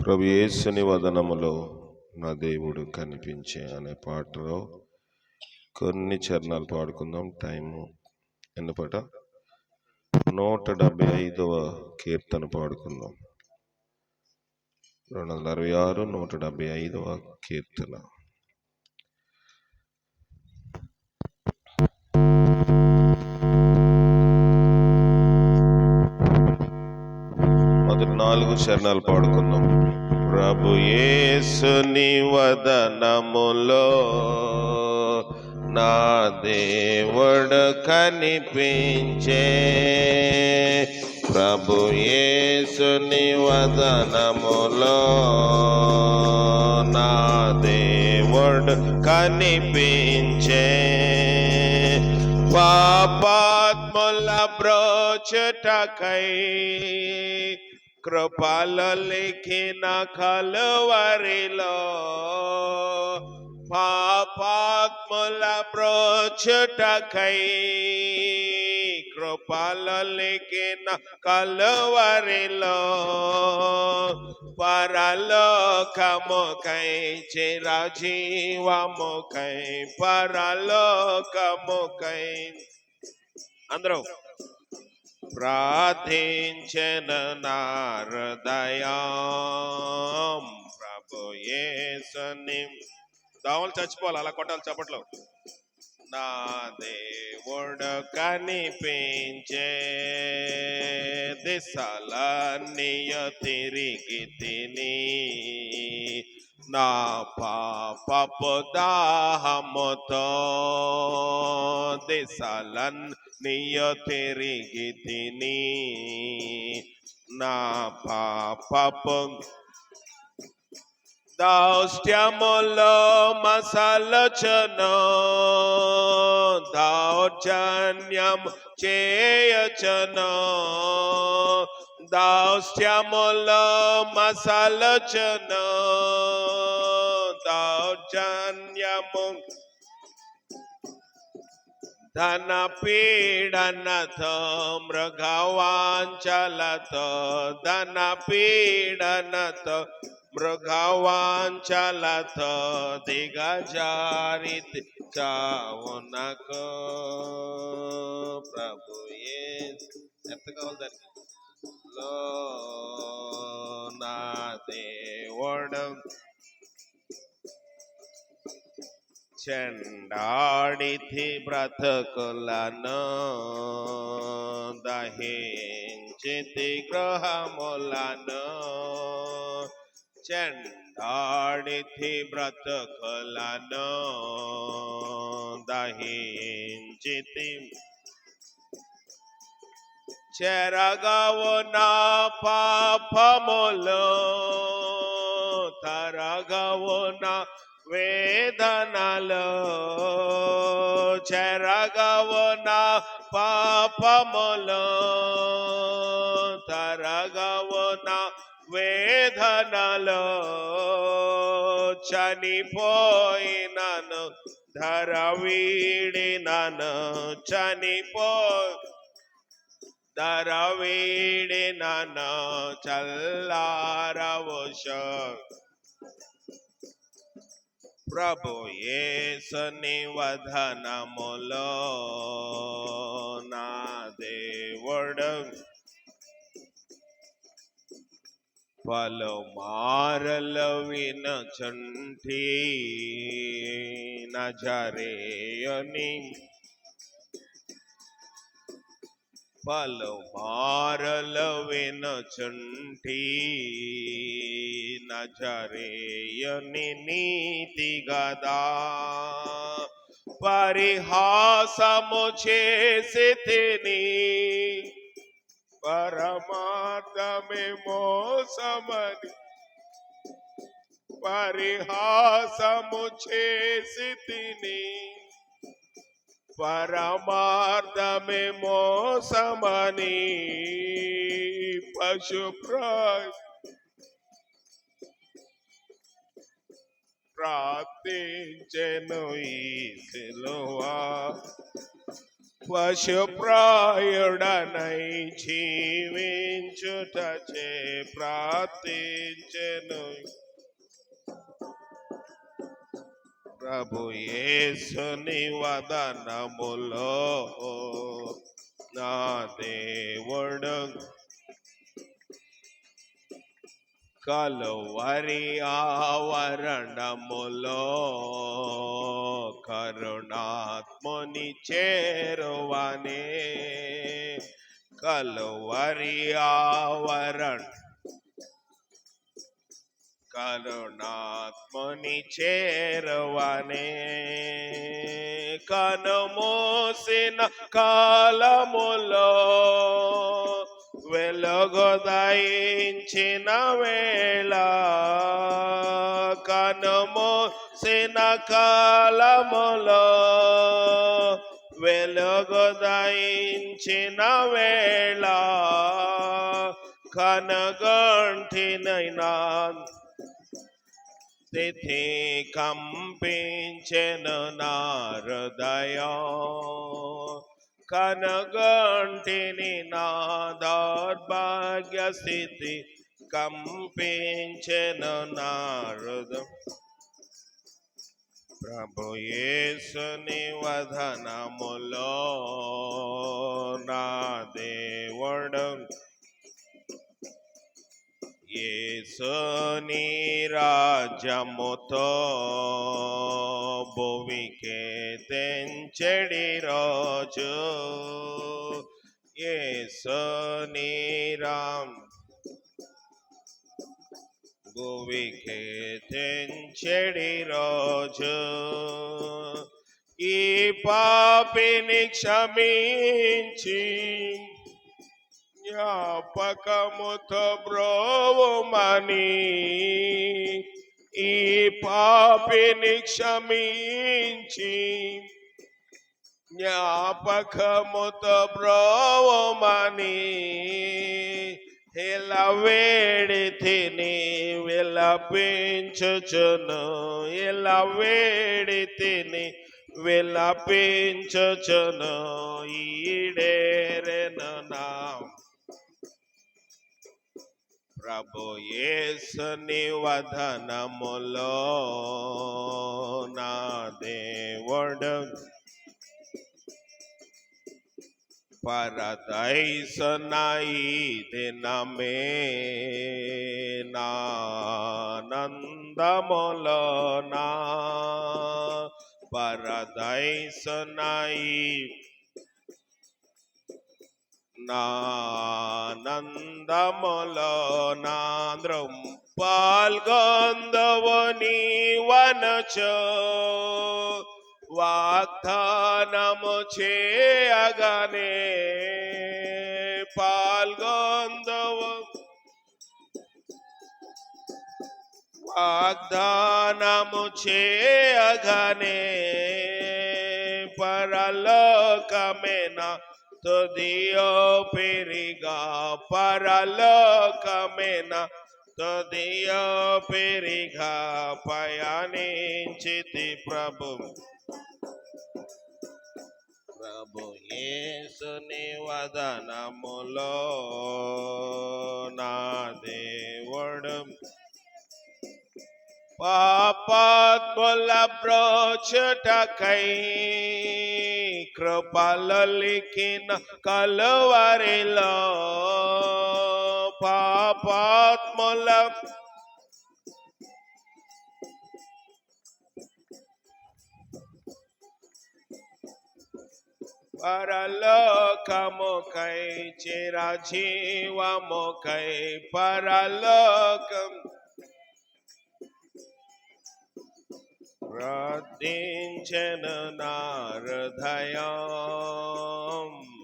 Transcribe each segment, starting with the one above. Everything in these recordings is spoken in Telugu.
ప్రభు యేసుని వదనములో నా దేవుడు కనిపించే అనే పాటలో కొన్ని చరణాలు పాడుకుందాం. టైము ఎన్ని పాట? 175వ కీర్తన పాడుకుందాం. 266 175వ కీర్తన. మొదటి 4 చరణాలు పాడుకుందాం. ప్రభు యేసుని వదనములో నా దేవుడు కనిపించే, ప్రభు యేసుని వదనములో నా దేవుడు కనిపించే, పాపాత్ముల బ్రోచుటకై కృపలో లిఖిన కలువరిలో, పాపాత్ముల బ్రోచుటకై కృపలో లిఖిన కలువరిలో, పరలోకముకై చిరజీవముకై, పరలోకముకై అందరూ ప్రార్థించెను నా హృదయం. ప్రభు యేసుని దావులు చచ్చిపోవాలి, అలా కొట్టాలి చప్పట్లో. నా దేవుడు కనిపించే, దిశలన్నీయ తిరిగి తిని, నా పాపపు దాహముతో దిశలన్నీయ తిరిగి తిని, నా పాపపు దౌష్ట్యములో మసలచను, దౌర్జన్యం చేయచను, దౌష్ట్యములో మసలచను, దౌర్జన్యము ధన పీడనతో మృగవాంఛలతో, ధన పీడనతో మృగవాంఛలతో దిగజారితి చావునకు. ప్రభు యేసు ఎంత కావాలి దానికి లో నా దేవుడు చెండాడితి బ్రతుకులను, దహించితి గృహములను, చెండాడితి బ్రతుకులను, దహించితి. చెరగవు నా పాపములు, తరగవు నా వేదనలు, చెరగవు నా పాపములు, తరగవు నా వేదనలు, చనిపోయినను ధర వీడినను, ధర వీడినను చల్లారవుష. ప్రభు యేసుని వదనములో నా దేవుడు పలుమారలు వినుచుంటి, నజరేయుని పలుమారలు వినుచుంటి, నజరేయుని నీతి గదా, పరిహాసము చేసి తిని, పరమార్థమే మోసమని, పరిహాసము చేసి తిని, పరమార్థమే మోసమని, ప్రార్థించెను ఈ సిలువ. పశుప్రాయుడనై జీవించుటచే ప్రార్థించెను ప్రభు యేసుని వదనములో నా దేవుడు కలువరి ఆవరణములో కరుణాత్ముని చేరువనే కలువరి కరుణాత్ముని చేరువనే కనుమూసిన కాలములో వెలుగుదయించిన వేళ కనుమూసిన కాలములో వెలుగుదయించిన వేళ కనగంటినైనా తిథి కంపించెను నా హృదయం కనగంటిని నా దౌర్భాగ్య స్థితి కంపించెను నా హృదయం ప్రభు యేసుని వదనములో నా దేవుడు యేసుని రాజ్యముతో భువికే తెంచెడి రోజు యేసుని భువికే తెంచెడి రోజు ఈ పాపిని క్షమించి జ్ఞాపకముతో బ్రోవుమని ఈ పాపిని క్షమించి జ్ఞాపకముతో బ్రోవుమని ఇలా వేడితిని విలపించుచును ఇలా వేడితిని విలపించుచును ఈడేరెను నా ప్రభు యేసుని వదనములో నా దేవుడు పరదైసునై దినమే నానందములో నా పరదైసునై నానందములో నాంద్రం పాల్గొందవు నీవనచో వాగ్దానము చేయగానే పాల్గొందవు వాగ్దానము చేయగానే పరలోకమేన తుదియో పెరిగా పరలోకమేన తుదియో పెరిగా పయనించితి ప్రభు యేసుని వదనములో నా దేవుడు పాపాత్ముల బ్రోచుటకై కృపలొలికిన కలువరిలో పాపాత్ముల పరలోకముకై చిరజీవముకై పరలోకం ప్రార్థించెను నా హృదయం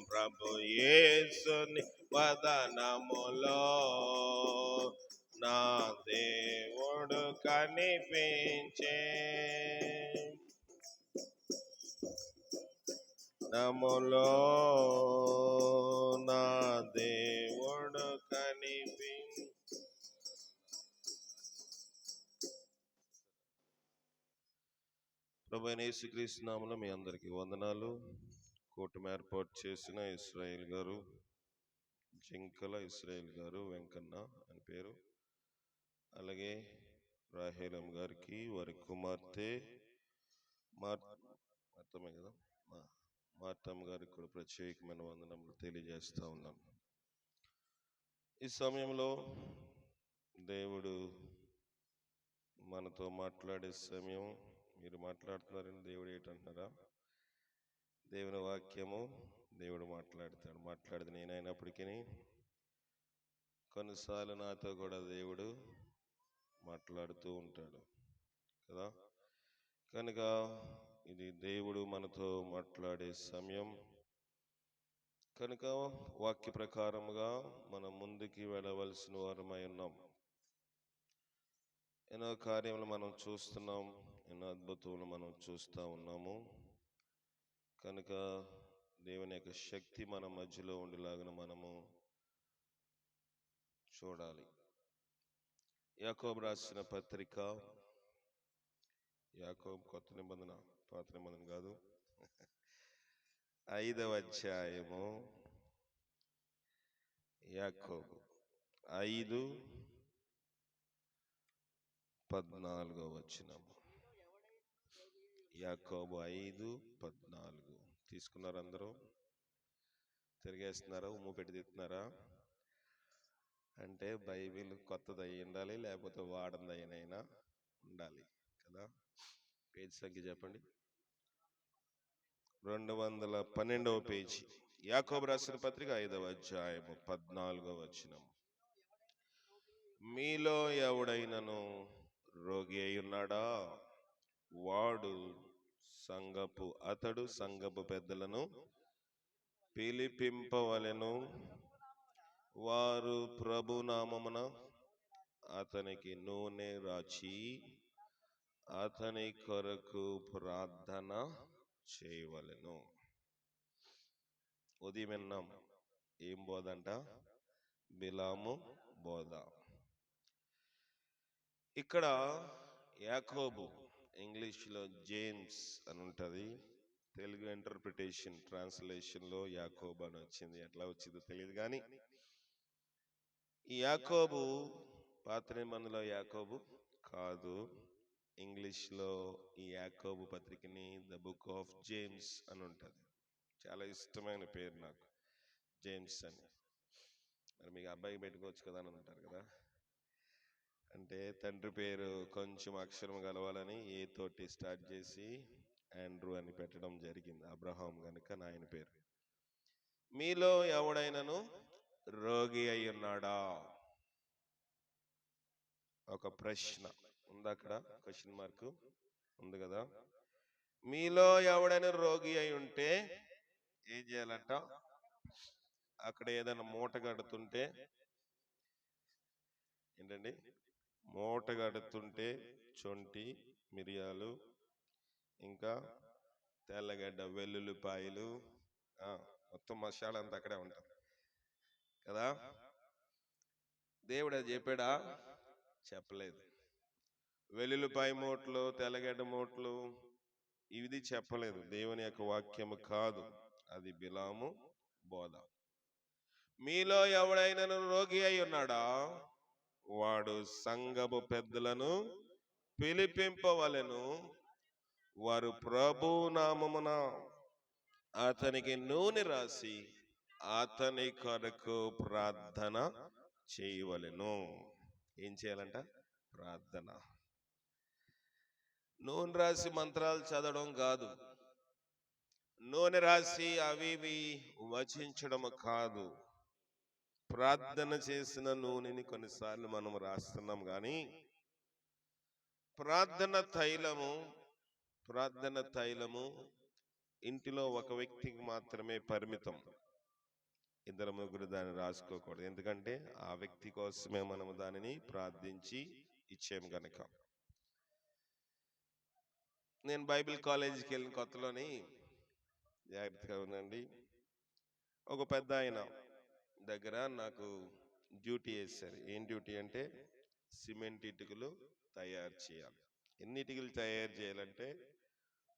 ప్రభు యేసుని వదనములో నా దేవుడు కనిపించే నములో నా దేవుడు కనిపించే. ప్రభువైన యేసుక్రీస్తు నామములో మీ అందరికీ వందనాలు. కూటమి ఏర్పాటు చేసిన ఇస్రాయేల్ గారు, జింకల ఇస్రాయేల్ గారు, వెంకన్న అని పేరు, అలాగే రాహేలం గారికి, వారి కుమార్తె మార్తమ్మ కదా, మార్తమ్మ గారికి కూడా ప్రత్యేకమైన వందనములు తెలియజేస్తా ఉన్నాను. ఈ సమయంలో దేవుడు మనతో మాట్లాడే సమయం. మీరు మాట్లాడుతున్నారని దేవుడు ఏంటంటున్నారా? దేవుని వాక్యము దేవుడు మాట్లాడితే నేనైనప్పటికీ కొన్నిసార్లు నాతో కూడా దేవుడు మాట్లాడుతూ ఉంటాడు కదా. కనుక ఇది దేవుడు మనతో మాట్లాడే సమయం కనుక వాక్య ప్రకారముగా మనం ముందుకి వెళ్ళవలసిన వారమై ఉన్నాం. ఎన్నో కార్యములు మనం చూస్తున్నాం, ఎన్నో అద్భుతములు మనం చూస్తూ ఉన్నాము. కనుక దేవుని యొక్క శక్తి మన మధ్యలో ఉండేలాగా మనము చూడాలి. యాకోబు రాసిన పత్రిక, యాకోబు కొత్త నిబంధన, పాత నిబంధన కాదు, 5వ అధ్యాయము, యాకోబు 5:14 వచనము. యాకోబు 5:14 తీసుకున్నారు అందరూ? తిరిగేస్తున్నారా? ఉమ్ము పెట్టి తిప్పుతున్నారా? అంటే బైబిల్ కొత్తది అయి ఉండాలి, లేకపోతే వాడందైనా ఉండాలి కదా. పేజీ సంఖ్య చెప్పండి. 212వ పేజీ, యాకోబు రాసిన పత్రిక 5వ అధ్యాయము 14 వచనం. మీలో ఎవడైనను రోగి అయి ఉన్నాడా? వాడు సంఘపు పెద్దలను పిలిపింపవలెను. వారు ప్రభు నామమున అతనికి నూనె రాచి అతని కొరకు ప్రార్థన చేయవలెను. ఉదయం విన్నాం. ఏం బోధ అంట? బిలాము బోధ. ఇక్కడ యాకోబు, ఇంగ్లీష్లో జేమ్స్ అని ఉంటుంది, తెలుగు ఇంటర్ప్రిటేషన్ ట్రాన్స్లేషన్లో యాకోబు అని వచ్చింది. ఎట్లా వచ్చిందో తెలియదు కానీ ఈ యాకోబు పాత నిబంధనలో యాకోబు కాదు. ఇంగ్లీష్లో ఈ యాకోబు పత్రికని ద బుక్ ఆఫ్ జేమ్స్ అని ఉంటుంది. చాలా ఇష్టమైన పేరు నాకు, జేమ్స్ అని. మరి మీకు అబ్బాయికి పెట్టుకోవచ్చు కదా అని అంటారు కదా. అంటే తండ్రి పేరు కొంచెం అక్షరం కలవాలని ఏ తోటి స్టార్ట్ చేసి ఆండ్రూ అని పెట్టడం జరిగింది. అబ్రహాం కనుక నాయన పేరు. మీలో ఎవడైనను రోగి అయి ఉన్నాడా? ఒక ప్రశ్న ఉంది అక్కడ, క్వశ్చన్ మార్క్ ఉంది కదా. మీలో ఎవడైనా రోగి అయి ఉంటే ఏం చేయాలంట? అక్కడ ఏదైనా మూట కడుతుంటే, ఏంటండి, మూట కడుతుంటే శొంఠి, మిరియాలు, ఇంకా తెల్లగడ్డ, వెల్లుల్లిపాయలు, మొత్తం మసాలా అంతా అక్కడే ఉంటుంది కదా. దేవుడు అది చెప్పాడా? చెప్పలేదు. వెల్లుల్లిపాయ మూటలు, తెల్లగడ్డ మూటలు ఇది చెప్పలేదు. దేవుని యొక్క వాక్యము కాదు, అది బిలాము బోధ. మీలో ఎవడైనా రోగి అయి ఉన్నాడా? వాడు సంఘపు పెద్దలను పిలిపింపవలెను. వారు ప్రభు నామమున అతనికి నూనె రాసి అతని కొరకు ప్రార్థన చేయవలెను. ఏం చేయాలంట? ప్రార్థన. నూనె రాసి మంత్రాలు చదవడం కాదు, నూనె రాసి అవి వచించడం కాదు. ప్రార్థన చేసిన నూనెని కొన్నిసార్లు మనం రాస్తున్నాం కానీ ప్రార్థన తైలము ఇంటిలో ఒక వ్యక్తికి మాత్రమే పరిమితం. 2-3 దాన్ని రాసుకోకూడదు. ఎందుకంటే ఆ వ్యక్తి కోసమే మనము దానిని ప్రార్థించి ఇచ్చాము గనక. నేను బైబిల్ కాలేజీకి వెళ్ళిన కొత్తలోని, జాగ్రత్తగా ఉండండి, ఒక పెద్ద ఆయన దగ్గర నాకు డ్యూటీ వేశారు. ఏం డ్యూటీ అంటే సిమెంట్ ఇటుకలు తయారు చేయాలి. ఎన్ని ఇటుకలు తయారు చేయాలంటే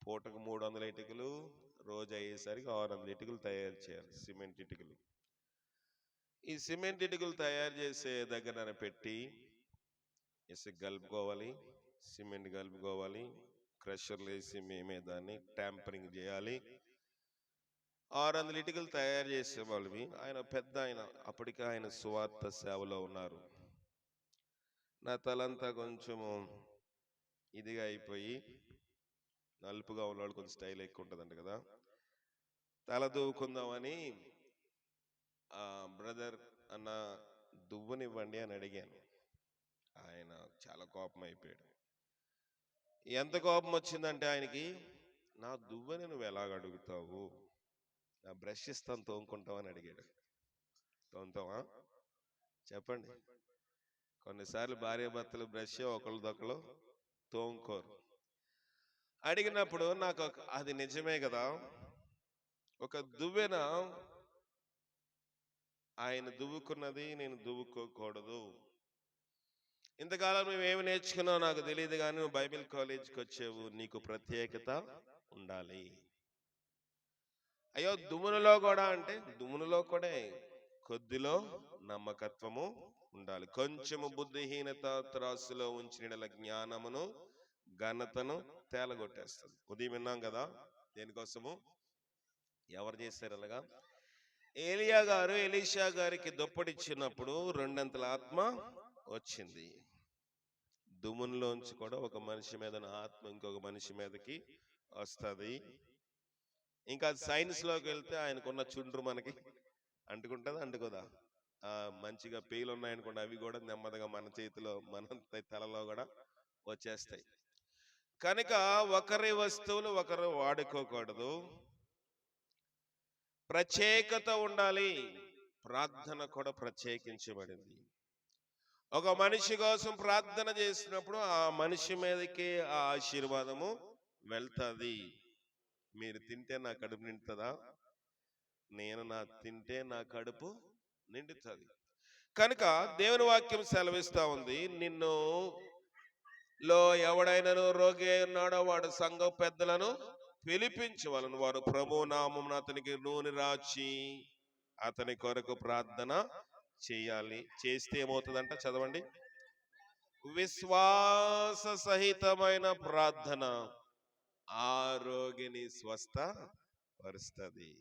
పూటకు 300 ఇటుకలు, రోజు అయ్యేసరికి 600 ఇటుకలు తయారు చేయాలి, సిమెంట్ ఇటుకలు. ఈ సిమెంట్ ఇటుకలు తయారు చేసే దగ్గర పెట్టి ఇసుక కలుపుకోవాలి, సిమెంట్ కలుపుకోవాలి, క్రషర్లు వేసి మేమే దాన్ని ట్యాంపరింగ్ చేయాలి. 600 ఇటుకలు తయారు చేసేవాళ్ళవి. ఆయన పెద్ద ఆయన, అప్పటికే ఆయన సువార్త సేవలో ఉన్నారు. నా తలంతా కొంచెము ఇదిగా అయిపోయి, నలుపుగా ఉన్నవాళ్ళు కొంచెం స్టైల్ ఎక్కువ ఉంటుందంట కదా, తల దూకుందామని బ్రదర్ అన్న దువ్వనివ్వండి అని అడిగాను. ఆయన చాలా కోపం అయిపోయాడు. ఎంత కోపం వచ్చిందంటే ఆయనకి, నా దువ్వని నువ్వు ఎలాగ అడుగుతావు, నా బ్రష్ ఇస్తాను తోముకుంటావు అని అడిగాడు. తోముతావా చెప్పండి? కొన్నిసార్లు భార్య భర్తలు బ్రష్ ఒకళ్ళదొకళ్ళు తోముకోరు. అడిగినప్పుడు నాకు అది నిజమే కదా, ఒక దువ్వెన ఆయన దువ్వుకున్నది నేను దువ్వుకోకూడదు. ఇంతకాలం నువ్వేమి నేర్చుకున్నావు నాకు తెలియదు, కానీ నువ్వు బైబిల్ కాలేజీకి వచ్చావు, నీకు ప్రత్యేకత ఉండాలి. అయ్యో దుమ్మునులో కూడా అంటే, దుమ్మునులో కూడా కొద్దిలో నమ్మకత్వము ఉండాలి. కొంచెము బుద్ధిహీనత త్రాసులో ఉంచిన జ్ఞానమును ఘనతను తేలగొట్టేస్తుంది. ఉదయం విన్నాం కదా, దేనికోసము, ఎవరు చేశారు అలాగా? ఏలియా గారు ఎలీషా గారికి దుప్పటిచ్చినప్పుడు 2 ఆత్మ వచ్చింది. దుమ్ములోంచి కూడా ఒక మనిషి మీద ఆత్మ ఇంకొక మనిషి మీదకి వస్తుంది. ఇంకా సైన్స్ లోకి వెళ్తే ఆయనకున్న చుండ్రు మనకి అంటుకుంటుంది, అంటుకోదా? మంచిగా పేలు ఉన్నాయనుకోండి, అవి కూడా నెమ్మదిగా మన చేతిలో, మన తలలో కూడా వచ్చేస్తాయి. కనుక ఒకరి వస్తువులు ఒకరు వాడుకోకూడదు, ప్రత్యేకత ఉండాలి. ప్రార్థన కూడా ప్రత్యేకించబడింది. ఒక మనిషి కోసం ప్రార్థన చేసినప్పుడు ఆ మనిషి మీదకి ఆ ఆశీర్వాదము వెళ్తుంది. మీరు తింటే నా కడుపు నిండుతుందా? నేను తింటే నా కడుపు నిండుతుంది. కనుక దేవుని వాక్యం సెలవిస్తా ఉంది, నిన్ను లో ఎవడైనాను రోగి ఉన్నాడో వాడు సంఘ పెద్దలను పిలిపించవలను, వారు ప్రభు నామమున అతనికి నూనె రాచి అతని కొరకు ప్రార్థన చేయాలి. చేస్తే ఏమవుతుందంట, చదవండి. విశ్వాస సహితమైన ప్రార్థన ఆ రోగిని స్వస్థపరుస్తుంది.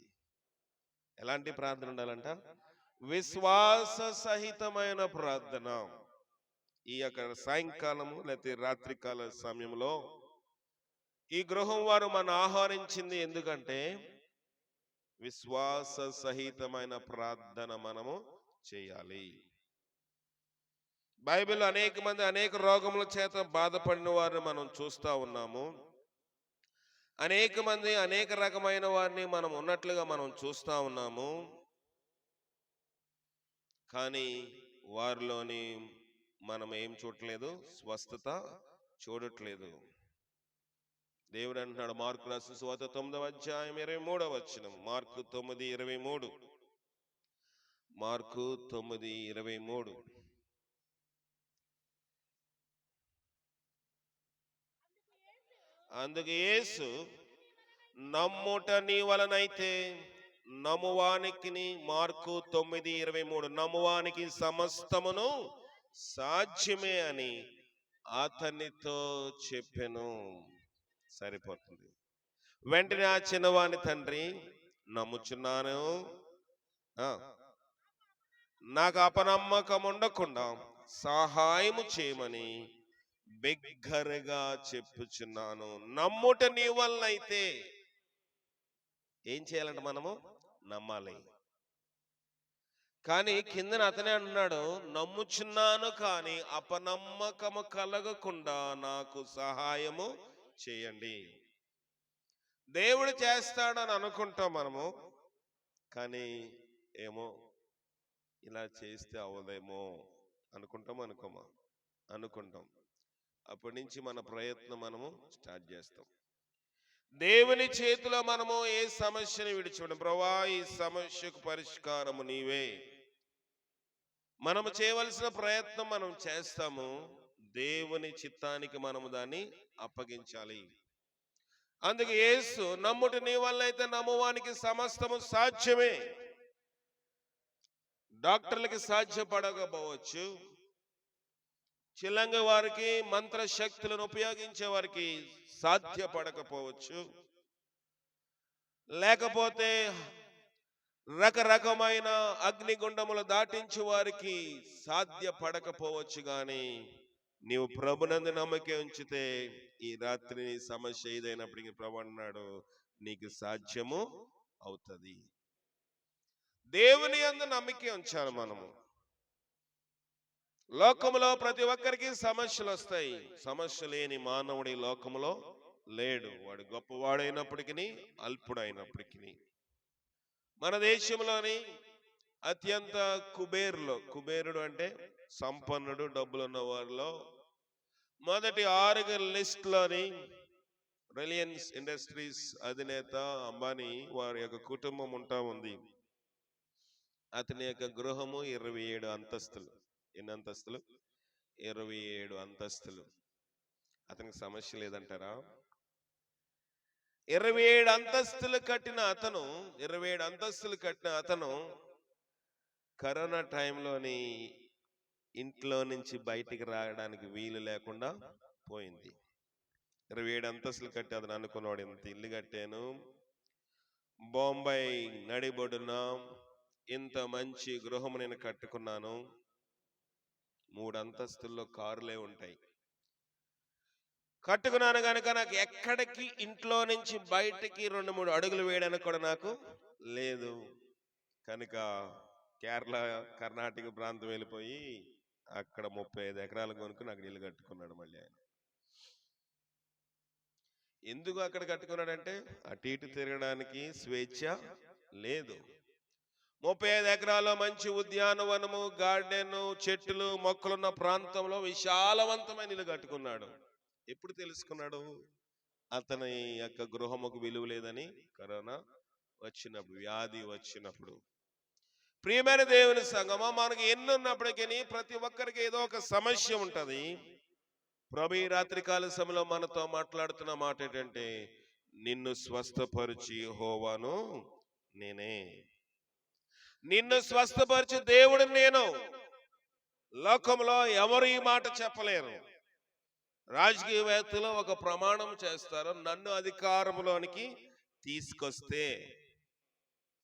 ఎలాంటి ప్రార్థన ఉండాలంట? విశ్వాస సహితమైన ప్రార్థన. ఈ యొక్క సాయంకాలము లేకపోతే రాత్రికాల సమయంలో ఈ గృహం వారు మనం ఆహ్వానించింది ఎందుకంటే విశ్వాస సహితమైన ప్రార్థన మనము చేయాలి. బైబిల్ అనేక మంది అనేక రోగముల చేత బాధపడిన వారిని మనం చూస్తా ఉన్నాము. అనేక మంది అనేక రకమైన వారిని మనం ఉన్నట్లుగా మనం చూస్తా ఉన్నాము. కానీ వారిలోని మనం ఏం చూడట్లేదు, స్వస్థత చూడట్లేదు. దేవుడు అంటున్నాడు, మార్కు రాసిన సువార్త 9వ అధ్యాయం 23వ వచనం. మార్కు 9:23. మార్కు 9:23. అందుకు యేసు, నమ్ముట నీ వలనైతే నమ్మువానికి, మార్కు 9:23, నమ్మువానికి సమస్తమును సాధ్యమే అని అతనితో చెప్పెను. సరిపోతుంది. వెంటనే ఆ చిన్నవాని తండ్రి, నమ్ముచున్నాను, నాకు అపనమ్మకం ఉండకుండా సహాయము చేయమని బిగ్గరగా చెప్పుచున్నాను. నమ్ముట నీ వలనైతే ఏం చేయాలంటే మనము నమ్మాలి. కానీ కిందన అతనే అంటున్నాడు, నమ్ముచున్నాను కానీ అపనమ్మకము కలగకుండా నాకు సహాయము చేయండి. దేవుడు చేస్తాడని అనుకుంటాం మనము, కానీ ఏమో ఇలా చేస్తే అవదేమో అనుకుంటాం. అప్పటి నుంచి మన ప్రయత్నం మనము స్టార్ట్ చేస్తాం. దేవుని చేతిలో మనము ఏ సమస్యను విడిచిపెట్టం. ప్రభువా, ఈ సమస్యకు పరిష్కారము నీవే. మనము చేయవలసిన ప్రయత్నం మనం చేస్తాము. దేవుని చిత్తానికి మనము దాన్ని అప్పగించాలి. అందుకే యేసు నమ్ముట నీ వల్ల అయితే నమ్మువానికి సమస్తము సాధ్యమే. డాక్టర్లకి సాధ్యపడకపోవచ్చు, చిల్లంగి వారికి మంత్ర శక్తులను ఉపయోగించే వారికి సాధ్యపడకపోవచ్చు, లేకపోతే రకరకమైన అగ్నిగుండములు దాటించే వారికి సాధ్యపడకపోవచ్చు, గాని నీవు ప్రభునందు నమ్మకం ఉంచితే ఈ రాత్రి నీ సమస్య ఏదైనప్పటికీ ప్రభు అన్నాడు నీకు సాధ్యము అవుతుంది. దేవుని యందు నమ్మకం ఉంచాలి మనము. లోకములో ప్రతి ఒక్కరికి సమస్యలు వస్తాయి. సమస్య లేని మానవుడి లోకములో లేడు. వాడు గొప్పవాడైనప్పటికీ అల్పుడైనప్పటికీ. మన దేశంలోని అత్యంత కుబేరుడు అంటే సంపన్నుడు, డబ్బులున్న వారిలో మొదటి 6 లిస్టులోని రిలయన్స్ ఇండస్ట్రీస్ అధినేత అంబానీ వారి యొక్క కుటుంబం ఉంటా ఉంది. అతని యొక్క గృహము 27 అంతస్తులు. ఎన్ని అంతస్తులు? 27 అంతస్తులు. అతనికి సమస్య లేదంటారా? 27 అంతస్తులు కట్టిన అతను కరోనా టైంలోని ఇంట్లో నుంచి బయటికి రావడానికి వీలు లేకుండా పోయింది. 27 అంతస్తులు కట్టి అతను అనుకున్నాడు, ఇంత ఇల్లు కట్టాను, బొంబాయి నడిబొడున ఇంత మంచి గృహం నేను కట్టుకున్నాను, 3 అంతస్తుల్లో కారులే ఉంటాయి, కట్టుకున్నాను కనుక నాకు ఎక్కడికి ఇంట్లో నుంచి బయటికి 2-3 అడుగులు వేయడానికి కూడా నాకు లేదు కనుక కేరళ, కర్ణాటక ప్రాంతం వెళ్ళిపోయి అక్కడ 35 ఎకరాలు కొనుక్కుని అక్కడ ఇల్లు కట్టుకున్నాడు. మళ్ళీ ఆయన ఎందుకు అక్కడ కట్టుకున్నాడంటే అటు ఇటు తిరగడానికి స్వేచ్ఛ లేదు. 35 ఎకరాల మంచి ఉద్యానవనము, గార్డెన్, చెట్లు, మొక్కలున్న ప్రాంతంలో విశాలవంతమైన ఇల్లు కట్టుకున్నాడు. ఎప్పుడు తెలుసుకున్నాడు అతని యొక్క గృహముకు విలువ లేదని? కరోనా వచ్చినప్పుడు, వ్యాధి వచ్చినప్పుడు. ప్రియమైన దేవుని సంగమా, మనకి ఎన్నున్నప్పటికీ ప్రతి ఒక్కరికి ఏదో ఒక సమస్య ఉంటది. ప్రభు ఈ రాత్రికాల సమయంలో మనతో మాట్లాడుతున్న మాట ఏంటంటే, నిన్ను స్వస్థపరిచి యెహోవాను నేనే. నిన్ను స్వస్థపరిచి దేవుడు నేను. లోకంలో ఎవరు ఈ మాట చెప్పలేరు. రాజకీయవేత్తలు ఒక ప్రమాణం చేస్తారు, నన్ను అధికారంలోనికి తీసుకొస్తే,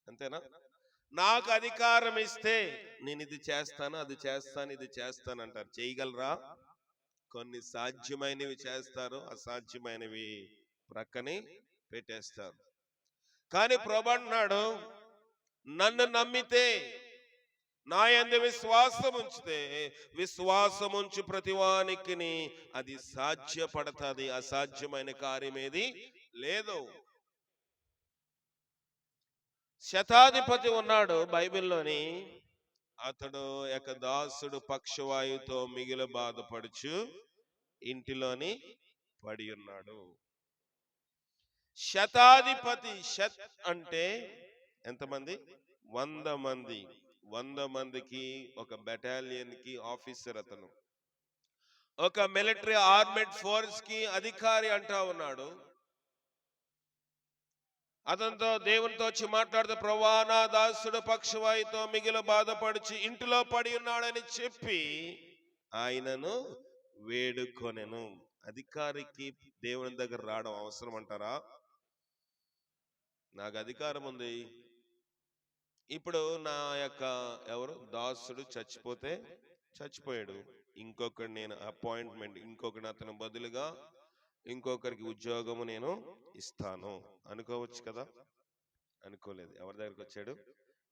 అంతేనా? నాకు అధికారం ఇస్తే నేను ఇది చేస్తాను, అది చేస్తాను, ఇది చేస్తాను అంటారు. చేయగలరా? కొన్ని సాధ్యమైనవి చేస్తారు, అసాధ్యమైనవి ప్రక్కనే పెట్టేస్తారు. కానీ ప్రభు అన్నాడు, నన్ను నమ్మితే, నా యందు విశ్వాసం ఉంచితే, విశ్వాసం ఉంచి ప్రతివానికి అది సాధ్యపడతాది. అసాధ్యమైన కార్యం ఏది లేదు. శతాధిపతి ఉన్నాడు బైబిల్లోని. అతడు యొక్క దాసుడు పక్షవాయుతో మిగిలి బాధపడుచు ఇంటిలోని పడి ఉన్నాడు. శతాధిపతి, శత్ అంటే ఎంతమంది? 100 మంది. 100 మందికి ఒక బెటాలియన్ కి ఆఫీసర్ అతను. ఒక మిలిటరీ ఆర్మీడ్ ఫోర్స్ కి అధికారి అంటా ఉన్నాడు. అతనితో, దేవునితో వచ్చి మాట్లాడుతూ, ప్రభువా నా దాసుడు పక్షవాయుతో మిగిలి బాధపడిచి ఇంటిలో పడి ఉన్నాడని చెప్పి ఆయనను వేడుకొనెను. అధికారికి దేవుని దగ్గర రావడం అవసరం అంటారా? నాకు అధికారం ఉంది, ఇప్పుడు నా యొక్క ఎవరు దాసుడు చచ్చిపోతే చచ్చిపోయాడు, ఇంకొకటి నేను అపాయింట్మెంట్, ఇంకొకటి అతను బదులుగా ఇంకొకరికి ఉద్యోగము నేను ఇస్తాను అనుకోవచ్చు కదా? అనుకోలేదు. ఎవరి దగ్గరికి వచ్చాడు?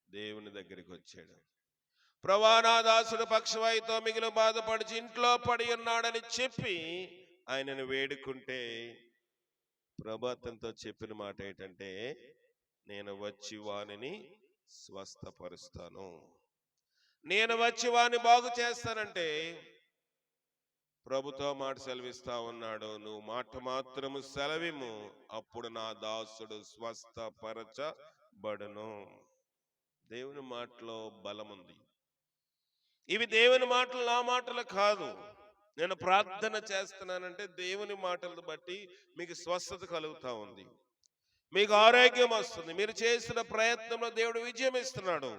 దేవుని దగ్గరికి వచ్చాడు. ప్రభువా నా దాసుడు పక్షవాయుతో మిగిలి బాధపడిచి ఇంట్లో పడి ఉన్నాడని చెప్పి ఆయనను వేడుకుంటే, ప్రభు అతనితో చెప్పిన మాట ఏంటంటే, నేను వచ్చి వానిని స్వస్థపరుస్తాను, నేను వచ్చి వాని బాగు చేస్తానంటే, ప్రభుతో మాట సెలవిస్తా ఉన్నాడు, నువ్వు మాట మాత్రము సెలవిము, అప్పుడు నా దాసుడు స్వస్థపరచబడును. దేవుని మాటలో బలం ఉంది. ఇవి దేవుని మాటలు, నా మాటలు కాదు. నేను ప్రార్థన చేస్తున్నానంటే దేవుని మాటలను బట్టి మీకు స్వస్థత కలుగుతా ఉంది, మీకు ఆరోగ్యం వస్తుంది, మీరు చేసిన ప్రయత్నంలో దేవుడు విజయం ఇస్తున్నాడు.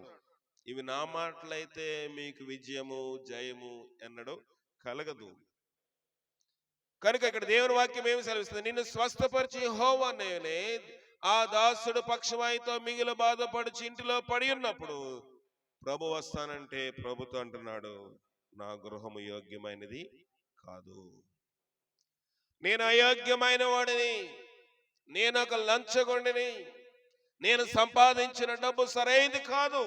ఇవి నా మాటలైతే మీకు విజయము జయము ఎన్నడూ కలగదు. కనుక ఇక్కడ దేవుని వాక్యం ఏమి సెలవిస్తుంది? నిన్ను స్వస్థపరిచి యెహోవా నేనే, ఆ దాసుడు పక్షవాయుతో మిగిలి బాధపడిచి ఇంటిలో పడి ఉన్నప్పుడు ప్రభు వస్తానంటే ప్రభుతో అంటున్నాడు, నా గృహము యోగ్యమైనది కాదు, నేను అయోగ్యమైన వాడిని, నేను ఒక లంచగొండిని, నేను సంపాదించిన డబ్బు సరైనది కాదు.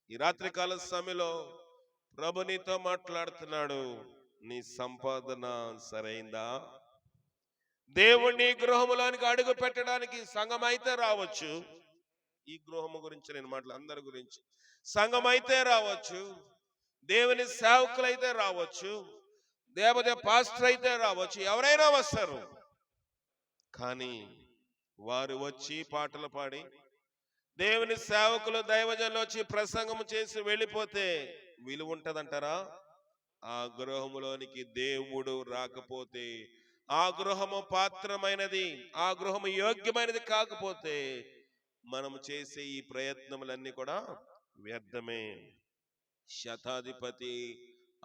ఈ రాత్రికాల సమయంలో ప్రభు నీతో మాట్లాడుతున్నాడు, నీ సంపాదన సరైందా? దేవుని గృహములోనికి అడుగు పెట్టడానికి సంఘం అయితే రావచ్చు. ఈ గృహము గురించి నేను అందరి గురించి, సంఘం అయితే రావచ్చు, దేవుని సేవకులైతే రావచ్చు, దేవదే పాస్టర్ అయితే రావచ్చు, ఎవరైనా వస్తారు. కానీ వారు వచ్చి పాటలు పాడి, దేవుని సేవకులు దైవజనులు వచ్చి ప్రసంగం చేసి వెళ్ళిపోతే విలువ ఉంటదంటారా? ఆ గృహములోనికి దేవుడు రాకపోతే, ఆ గృహము పాత్రమైనది, ఆ గృహము యోగ్యమైనది కాకపోతే మనం చేసే ఈ ప్రయత్నములన్నీ కూడా వ్యర్థమే. శతాధిపతి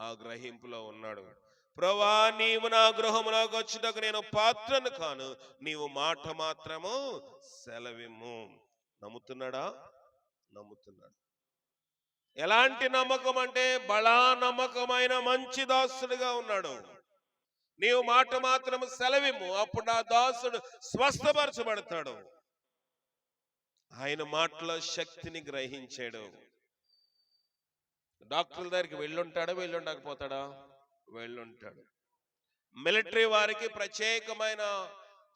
ఆ గ్రహింపులో ఉన్నాడు. ప్రభువా, నీవు నా గృహములోకి వచ్చుటకు నేను పాత్రను కాను, నీవు మాట మాత్రము సెలవిమ్ము. నమ్ముతున్నాడా? నమ్ముతున్నాడు. ఎలాంటి నమ్మకం అంటే బలా నమ్మకమైన మంచి దాసుడుగా ఉన్నాడు. నీవు మాట మాత్రం సెలవిమ్ము, అప్పుడు ఆ దాసుడు స్వస్థపరచబడతాడు. ఆయన మాటలో శక్తిని గ్రహించాడు. డాక్టర్ల దగ్గరికి వెళ్ళుంటాడా? వెళ్ళుండకపోతాడా? వెళ్ళుంటాడు. మిలిటరీ వారికి ప్రత్యేకమైన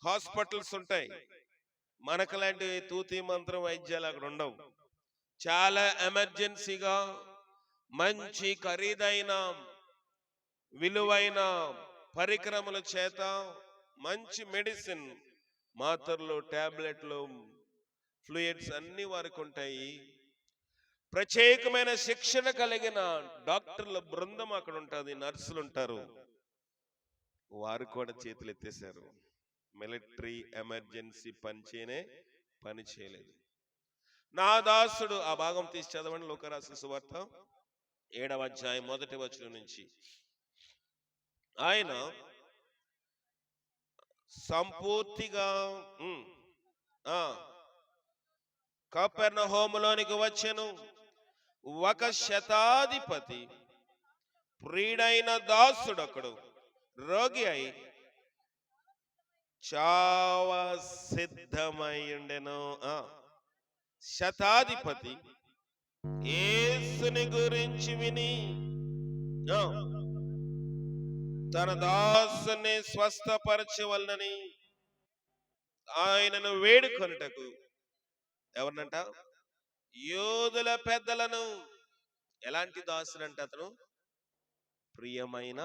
హాస్పిటల్స్ ఉంటాయి. మనకు లాంటి తూతి మంత్రం వైద్యాలు అక్కడ ఉండవు. చాలా ఎమర్జెన్సీగా మంచి ఖరీదైన విలువైన పరికరముల చేత మంచి మెడిసిన్, మాత్రలు, టాబ్లెట్లు, ఫ్లూయిడ్స్ అన్ని వారికి ఉంటాయి. ప్రత్యేకమైన శిక్షణ కలిగిన డాక్టర్ల బృందం అక్కడ ఉంటుంది, నర్సులు ఉంటారు. వారు కూడా చేతులు ఎత్తేశారు. మిలిటరీ ఎమర్జెన్సీ పని చేయలేదు. నా దాసుడు, ఆ భాగం తీసి చదవండి, లూకా రాసిన సువార్త 7వ అధ్యాయం 1వ వచనం నుంచి. ఆయన సంపూర్తిగా కపెర్నహూములోనికి వచ్చెను. ఒక శతాధిపతి ప్రియుడైన దాసుడొకడు రోగి అయి చావ సిద్ధమై ఉండెను. శతాధిపతి యేసుని గురించి విని తన దాసుని స్వస్థపరచవలనని ఆయనను వేడుకొనుటకు, ఎవరినంట? యూదుల పెద్దలను. ఎలాంటి దాసుడు అంటే అతను? ప్రియమైన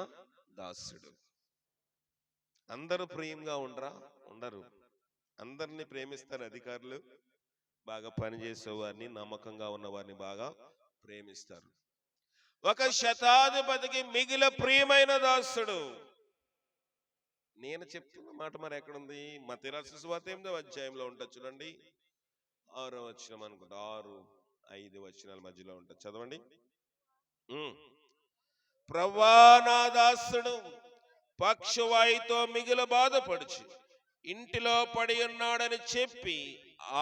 దాసుడు. అందరూ ప్రియంగా ఉండరు. అందరినీ ప్రేమిస్తారు అధికారులు, బాగా పనిచేసే వారిని, నమ్మకంగా ఉన్న వారిని బాగా ప్రేమిస్తారు. ఒక శతాధిపతికి మిగిలిన ప్రియమైన దాసుడు. నేను చెప్తున్న మాట మరి ఎక్కడుంది? మత్తయి రాసిన సువార్త 8వ అధ్యాయంలో ఉంటుంది చూడండి, 6వ వచనం అనుకుంటా, 6-5 వచనాల మధ్యలో ఉంటుంది, చదవండి. ప్రభువా, నా దాసుడు పక్షవాయుతో మిగిలి బాధపడుచు ఇంటిలో పడి ఉన్నాడని చెప్పి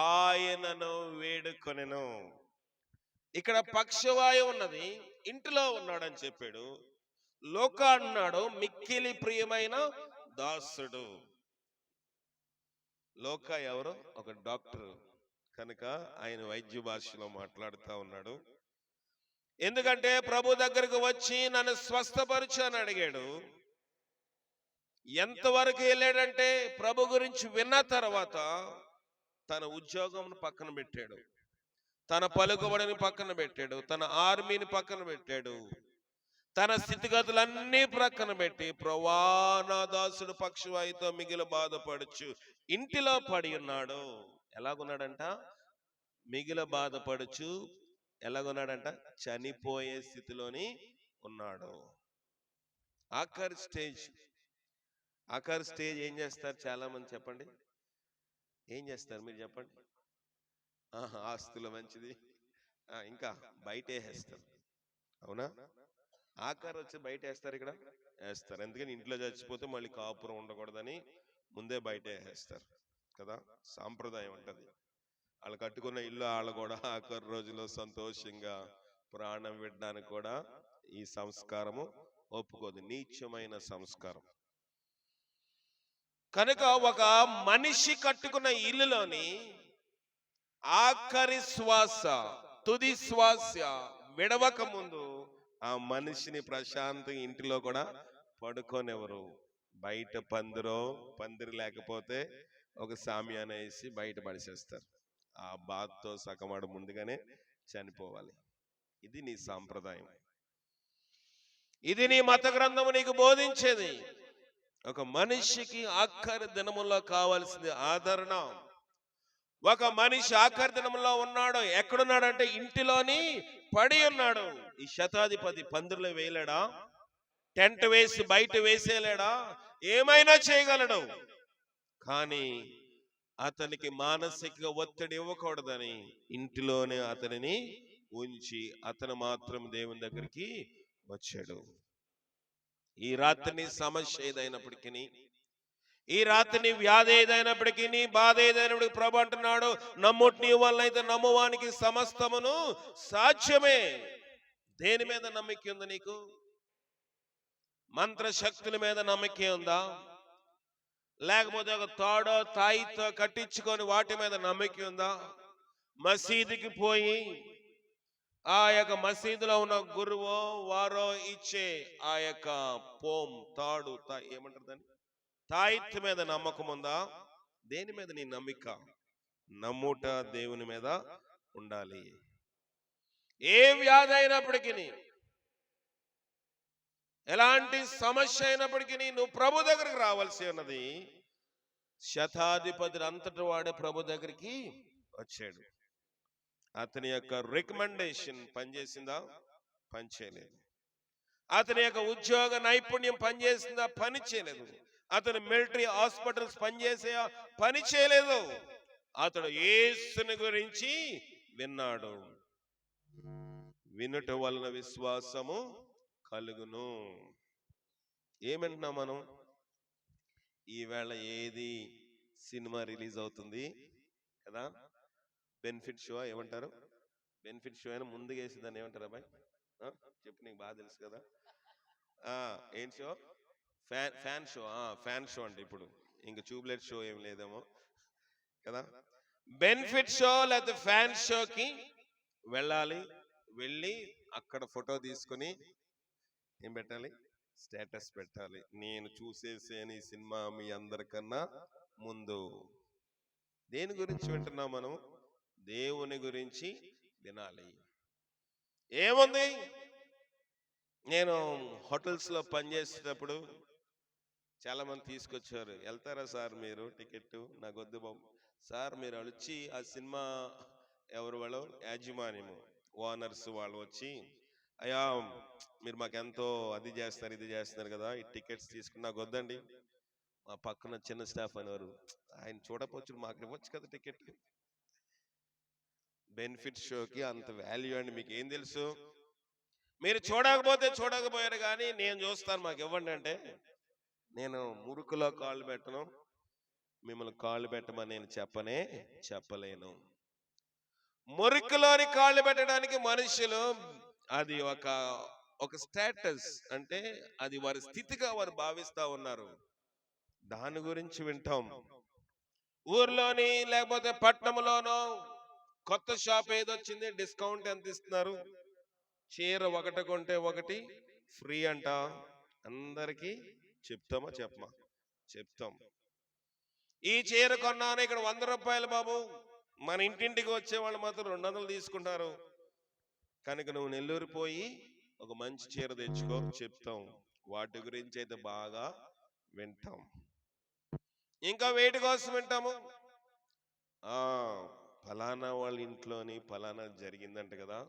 ఆయనను వేడుకొనెను. ఇక్కడ పక్షవాయు ఉన్నది, ఇంటిలో ఉన్నాడని చెప్పాడు. లూకా అన్నాడు మిక్కిలి ప్రియమైన దాసుడు. లూకా ఎవరు? ఒక డాక్టర్ కనుక ఆయన వైద్య భాషలో మాట్లాడుతూ ఉన్నాడు. ఎందుకంటే ప్రభు దగ్గరకు వచ్చి నన్ను స్వస్థపరచు అని అడిగాడు. ఎంతవరకు వెళ్ళాడంటే ప్రభు గురించి విన్న తర్వాత తన ఉద్యోగం పక్కన పెట్టాడు, తన పలుకుబడిని పక్కన పెట్టాడు, తన ఆర్మీని పక్కన పెట్టాడు, తన స్థితిగతులన్నీ ప్రక్కన పెట్టి, ప్రభువా, నా దాసుడు పక్షవాయుతో మిగిలి బాధపడుచు ఇంటిలో పడి ఉన్నాడు. ఎలాగున్నాడంట? మిగిలి బాధపడుచు. ఎలాగున్నాడంట? చనిపోయే స్థితిలోని ఉన్నాడు. ఆఖరి స్టేజ్. ఆఖరి స్టేజ్ ఏం చేస్తారు చాలా మంది చెప్పండి? ఏం చేస్తారు మీరు చెప్పండి? ఆహా, ఆస్తుల మంచిది. ఇంకా బయటేసేస్తారు. అవునా? ఆఖరి వచ్చి బయట వేస్తారు, ఇక్కడ వేస్తారు. ఎందుకని ఇంట్లో చచ్చిపోతే మళ్ళీ కాపురం ఉండకూడదని ముందే బయట వేసేస్తారు కదా. సాంప్రదాయం ఉంటది. వాళ్ళు కట్టుకున్న ఇల్లు వాళ్ళు కూడా ఆఖరి రోజులో సంతోషంగా ప్రాణం విడడానికి కూడా ఈ సంస్కారము ఒప్పుకోదు. నీచమైన సంస్కారం. కనుక ఒక మనిషి కట్టుకున్న ఇల్లులోని ఆఖరి శ్వాస, తుది శ్వాస విడవక ముందు ఆ మనిషిని ప్రశాంతంగా ఇంటిలో కూడా పడుకోనివ్వరు. బయట పందిరి లేకపోతే ఒక సామ్యాన వేసి బయట పడిసేస్తారు. ఆ బాధతో సగమాడు ముందుగానే చనిపోవాలి. ఇది నీ సాంప్రదాయం. ఇది నీ మత గ్రంథము నీకు బోధించేది. ఒక మనిషికి ఆఖరి దినములో కావాల్సింది ఆదరణ. ఒక మనిషి ఆఖరి దినంలో ఉన్నాడు. ఎక్కడున్నాడంటే ఇంటిలోని పడి ఉన్నాడు. ఈ శతాధిపతి పందిరిలో వేయలేడా? టెంట్ వేసి బయట వేసేలేడా? ఏమైనా చేయగలడు. కానీ అతనికి మానసిక ఒత్తిడి ఇవ్వకూడదని ఇంటిలోనే అతనిని ఉంచి అతను మాత్రం దేవుని దగ్గరికి వచ్చాడు. ఈ రాత్రి సమస్య ఏదైనప్పటికీ, ఈ రాత్రి వ్యాధి ఏదైనప్పటికీ, బాధ ఏదైనప్పటికీ ప్రభు అంటున్నాడు, నమ్ముటి నీ వల్ల అయితే నమ్మువానికి సమస్తమును సాధ్యమే. దేని మీద నమ్మిక ఉంది నీకు? మంత్రశక్తుల మీద నమ్మిక ఉందా? లేకపోతే ఒక తాడో తాయితో కట్టించుకొని వాటి మీద నమ్మిక ఉందా? మసీదుకి పోయి ఆ యొక్క మసీదులో ఉన్న గురువో వారో ఇచ్చే ఆ యొక్క తాడు ఏమంటారు దాన్ని, తాయిత్ మీద నమ్మకం ఉందా? దేని మీద నీ నమ్మిక? నమ్ముట దేవుని మీద ఉండాలి. ఏ వ్యాధి అయినప్పటికీ, ఎలాంటి సమస్య అయినప్పటికీ నువ్వు ప్రభు దగ్గరికి రావాల్సి ఉన్నది. శతాధిపతి అంతటి వాడే ప్రభు దగ్గరికి వచ్చాడు. అతని యొక్క రికమెండేషన్ పనిచేసిందా? పనిచేయలేదు. అతని యొక్క ఉద్యోగ నైపుణ్యం పనిచేసిందా? పని చేయలేదు. అతను మిలిటరీ హాస్పిటల్స్ పనిచేసే పని చేయలేదు. అతడు యేసుని గురించి విన్నాడు. వినుట వలన విశ్వాసము కలుగును. ఏమంటున్నాం మనం? ఈవేళ ఏది సినిమా రిలీజ్ అవుతుంది కదా, బెనిఫిట్ షో ఏమంటారు? బెనిఫిట్ షో అయినా ముందుగా వేసేదాన్ని ఏమంటారు అబ్బాయి? చెప్పు, నీకు బాగా తెలుసు కదా. ఏం show? Fan show. Fan show అంటే ఇప్పుడు ఇంక ట్యూబ్లైట్ షో ఏం లేదేమో కదా. బెనిఫిట్ షో లేకపోతే ఫ్యాన్ షోకి వెళ్ళాలి. వెళ్ళి అక్కడ ఫోటో తీసుకుని ఏం పెట్టాలి? స్టేటస్ పెట్టాలి. నేను చూసేసేను ఈ సినిమా మీ అందరికన్నా ముందు. దేని గురించి వింటున్నాం మనం? దేవుని గురించి వినాలి. ఏముంది? నేను హోటల్స్ లో పనిచేసేటప్పుడు చాలా మంది తీసుకొచ్చారు. వెళ్తారా సార్ మీరు టికెట్? నాకు వద్దు బాబు. సార్ మీరు వచ్చి ఆ సినిమా ఎవరు వాళ్ళు యాజమాన్యము ఓనర్స్ వాళ్ళు వచ్చి, అయ్యా మీరు మాకెంతో అది చేస్తున్నారు ఇది చేస్తున్నారు కదా, ఈ టికెట్స్ తీసుకుని నాకు వద్దండి. మా పక్కన చిన్న స్టాఫ్ అనేవారు, ఆయన చూడపోవచ్చు మాకు ఇవ్వచ్చు కదా టికెట్. బెనిఫిట్ షోకి అంత వాల్యూ అండి. మీకు ఏం తెలుసు? మీరు చూడకపోతే చూడకపోయారు కానీ నేను చూస్తాను, మాకు ఇవ్వండి అంటే నేను మురుకులో కాళ్ళు పెట్టను, మిమ్మల్ని కాళ్ళు పెట్టమని నేను చెప్పలేను. మురికిలోని కాళ్ళు పెట్టడానికి మనుషులు అది ఒక స్టేటస్, అంటే అది వారి స్థితిగా వారు భావిస్తా ఉన్నారు. దాని గురించి వింటాం. ఊర్లోని లేకపోతే పట్టణంలోనో కొత్త షాప్ ఏదొచ్చింది, డిస్కౌంట్ ఎంత ఇస్తున్నారు, చీర ఒకటి కొంటే ఒకటి ఫ్రీ అంట. అందరికీ చెప్తామా చెప్పమా? చెప్తాం. ఈ చీర కొన్నాను ఇక్కడ 100 రూపాయలు బాబు, మన ఇంటింటికి వచ్చే వాళ్ళు మాత్రం 200 తీసుకుంటారు. కనుక నువ్వు నెల్లూరు పోయి ఒక మంచి చీర తెచ్చుకో చెప్తాం. వాటి గురించి అయితే బాగా వింటాం. ఇంకా వేటి కోసం వింటాము? ఫలానా వాళ్ళ ఇంట్లోని ఫలానా జరిగిందంట కదా.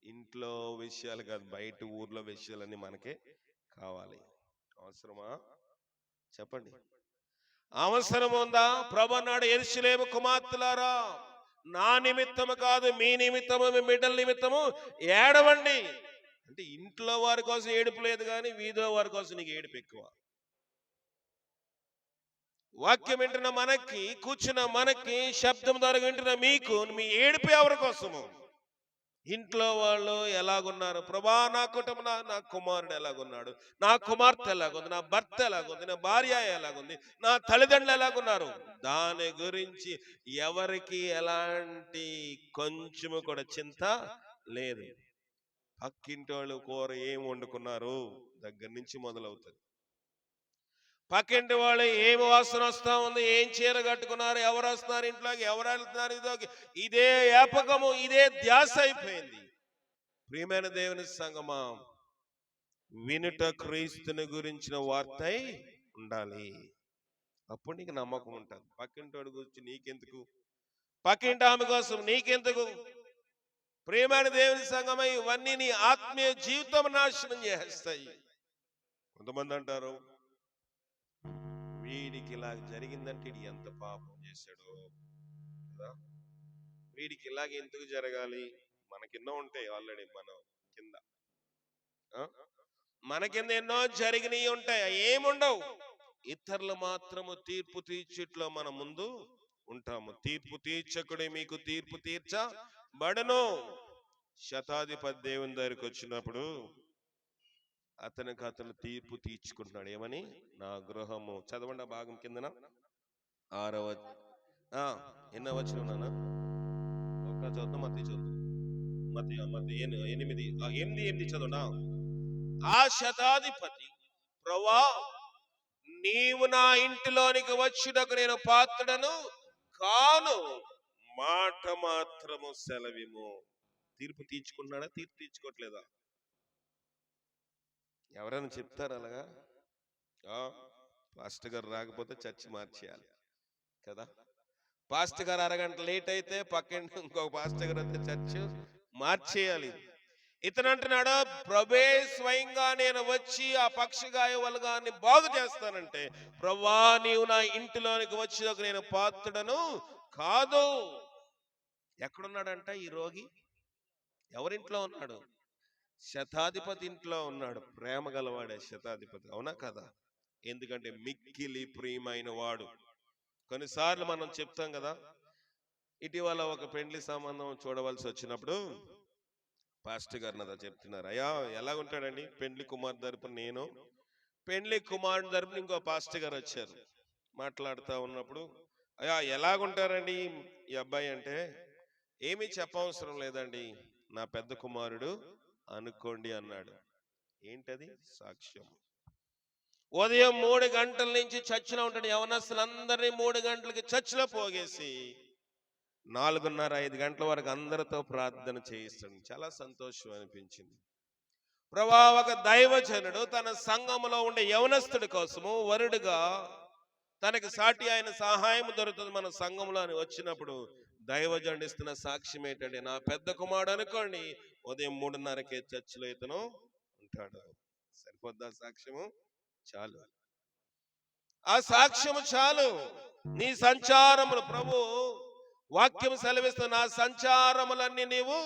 ఇంట్లో విషయాలు కాదు, బయట ఊర్లో విషయాలన్నీ మనకే కావాలి. అవసరమా? చెప్పండి. అవసరం ఉందా? ప్రభు అన్నాడు, యెరూషలేము కుమార్తెలారా, నా నిమిత్తము కాదు మీ నిమిత్తము, మీ బిడ్డల నిమిత్తము ఏడవండి. అంటే ఇంట్లో వారి కోసం ఏడుపు లేదు, కానీ వీధిలో వారి కోసం నీకు ఏడుపు ఎక్కువ. వాక్యం వింటున్న మనకి, కూర్చున్న మనకి, శబ్దం ద్వారా వింటున్న మీకు, మీ ఏడుపు ఎవరి కోసము? ఇంట్లో వాళ్ళు ఎలాగున్నారు? ప్రభా, నా కుటుంబం, నా కుమారుడు ఎలాగున్నాడు, నా కుమార్తె ఎలాగుంది, నా భర్త ఎలాగుంది, నా భార్య ఎలాగుంది, నా తల్లిదండ్రులు ఎలాగున్నారు, దాని గురించి ఎవరికి ఎలాంటి కొంచెము కూడా చింత లేదు. పక్కింటి వాళ్ళు కూర ఏం వండుకున్నారు దగ్గర నుంచి మొదలవుతుంది. పక్కింటి వాళ్ళు ఏమి వాసన వస్తా ఉంది, ఏం చీర కట్టుకున్నారు, ఎవరు వస్తున్నారు ఇంట్లోకి, ఎవరు వెళ్తున్నారు, ఇదే ఏపకము, ఇదే ధ్యాస అయిపోయింది. ప్రియమైన దేవుని సంగమా, వినుట క్రీస్తుని గురించిన వార్త ఉండాలి. అప్పుడు నీకు నమ్మకం ఉంటుంది. పక్కింటి వాడి గురించి నీకెందుకు, పక్కింటి ఆమె కోసం నీకెందుకు? ప్రియమైన దేవుని సంగమా, ఇవన్నీ నీ ఆత్మీయ జీవితం నాశనం చేస్తాయి. కొంతమంది అంటారు, వీడికి ఇలా జరిగిందంటే ఇది ఎంత పాపం చేశాడు కదా, వీడికి ఇలాగ ఎందుకు జరగాలి? మనకెన్నో ఉంటాయి ఆల్రెడీ, మన కింద ఎన్నో జరిగినవి ఉంటాయి, ఏముండవు. ఇతరులు మాత్రము తీర్పు తీర్చుట్లో మన ముందు ఉంటాము. తీర్పు తీర్చకుడే మీకు తీర్పు తీర్చబడును. శతాధిపతి దేవుని దగ్గరికి వచ్చినప్పుడు అతను తీర్పు తీర్చుకుంటున్నాడు. ఏమని? నా గృహము. చదవండి ఆ భాగం కిందన 6వ ఎన్నో వచనం నాన్న, ఒక చదువు, మత్తయి చదువు, మత్తయి 8 చదువునా. ఆ శతాధిపతి, ప్రభువా, నీవు నా ఇంటిలోనికి వచ్చుటకు నేను పాత్రుడను కాను, మాట మాత్రము సెలవిము. తీర్పు తీర్చుకుంటున్నాడా? తీర్పు తీర్చుకోవట్లేదా? ఎవరైనా చెప్తారు అలాగా? పాస్టర్ గారు రాకపోతే చర్చి మార్చేయాలి కదా. పాస్టర్ గారు అరగంట లేట్ అయితే పక్కన ఇంకొక పాస్టర్ గారు అయితే చర్చి మార్చేయాలి. ఇతను అంటున్నాడు, ప్రభే స్వయంగా నేను వచ్చి ఆ పక్షిగాయ వలగాన్ని బాగు చేస్తానంటే, ప్రభువా, నీవు నా ఇంటిలోనికి వచ్చి నేను పాత్రుడను కాదు. ఎక్కడున్నాడంట ఈ రోగి? ఎవరింట్లో ఉన్నాడు? శతాధిపతి ఇంట్లో ఉన్నాడు. ప్రేమ గలవాడే శతాధిపతి, అవునా కదా? ఎందుకంటే మిక్కిలి ప్రియమైన వాడు. కొన్నిసార్లు మనం చెప్తాం కదా, ఇటీవల ఒక పెండ్లి సంబంధం చూడవలసి వచ్చినప్పుడు పాస్టర్ గారు నాతో చెప్తున్నారు, అయ్యా ఎలాగుంటాడండి పెండ్లి కుమార్ తరపున నేను, పెండ్లి కుమారుడు తరపున ఇంకో పాస్టర్ గారు వచ్చారు. మాట్లాడుతూ ఉన్నప్పుడు, అయ్యా ఎలాగుంటారండి ఈ అబ్బాయి అంటే, ఏమీ చెప్పవసరం లేదండి, నా పెద్ద కుమారుడు అనుకోండి అన్నాడు. ఏంటది? సాక్ష్యం. ఉదయం 3 గంటల నుంచి చర్చిలో ఉంటాడు. యవనస్తులందరినీ 3 గంటలకి చర్చిలో పోగేసి 4:30, 5 గంటల వరకు అందరితో ప్రార్థన చేయిస్తాడు. చాలా సంతోషం అనిపించింది. ప్రభా, ఒక దైవజనుడు తన సంఘములో ఉండే యవనస్తుడి కోసము వరుడుగా తనకి సాటి ఆయన సహాయం దొరుకుతుంది మన సంఘంలో అని వచ్చినప్పుడు దైవజనుడు ఇస్తున్న సాక్ష్యం ఏంటంటే, నా పెద్ద కుమారుడు అనుకోండి, ఉదయం 3:30కే చర్చిలో ఇతను ఉంటాడు. సరిపోద్దా సాక్ష్యము? చాలు. ఆ సాక్ష్యము చాలు. నీ సంచారములు, ప్రభు వాక్యం సెలవిస్తున్న, నా సంచారములన్నీ నీవు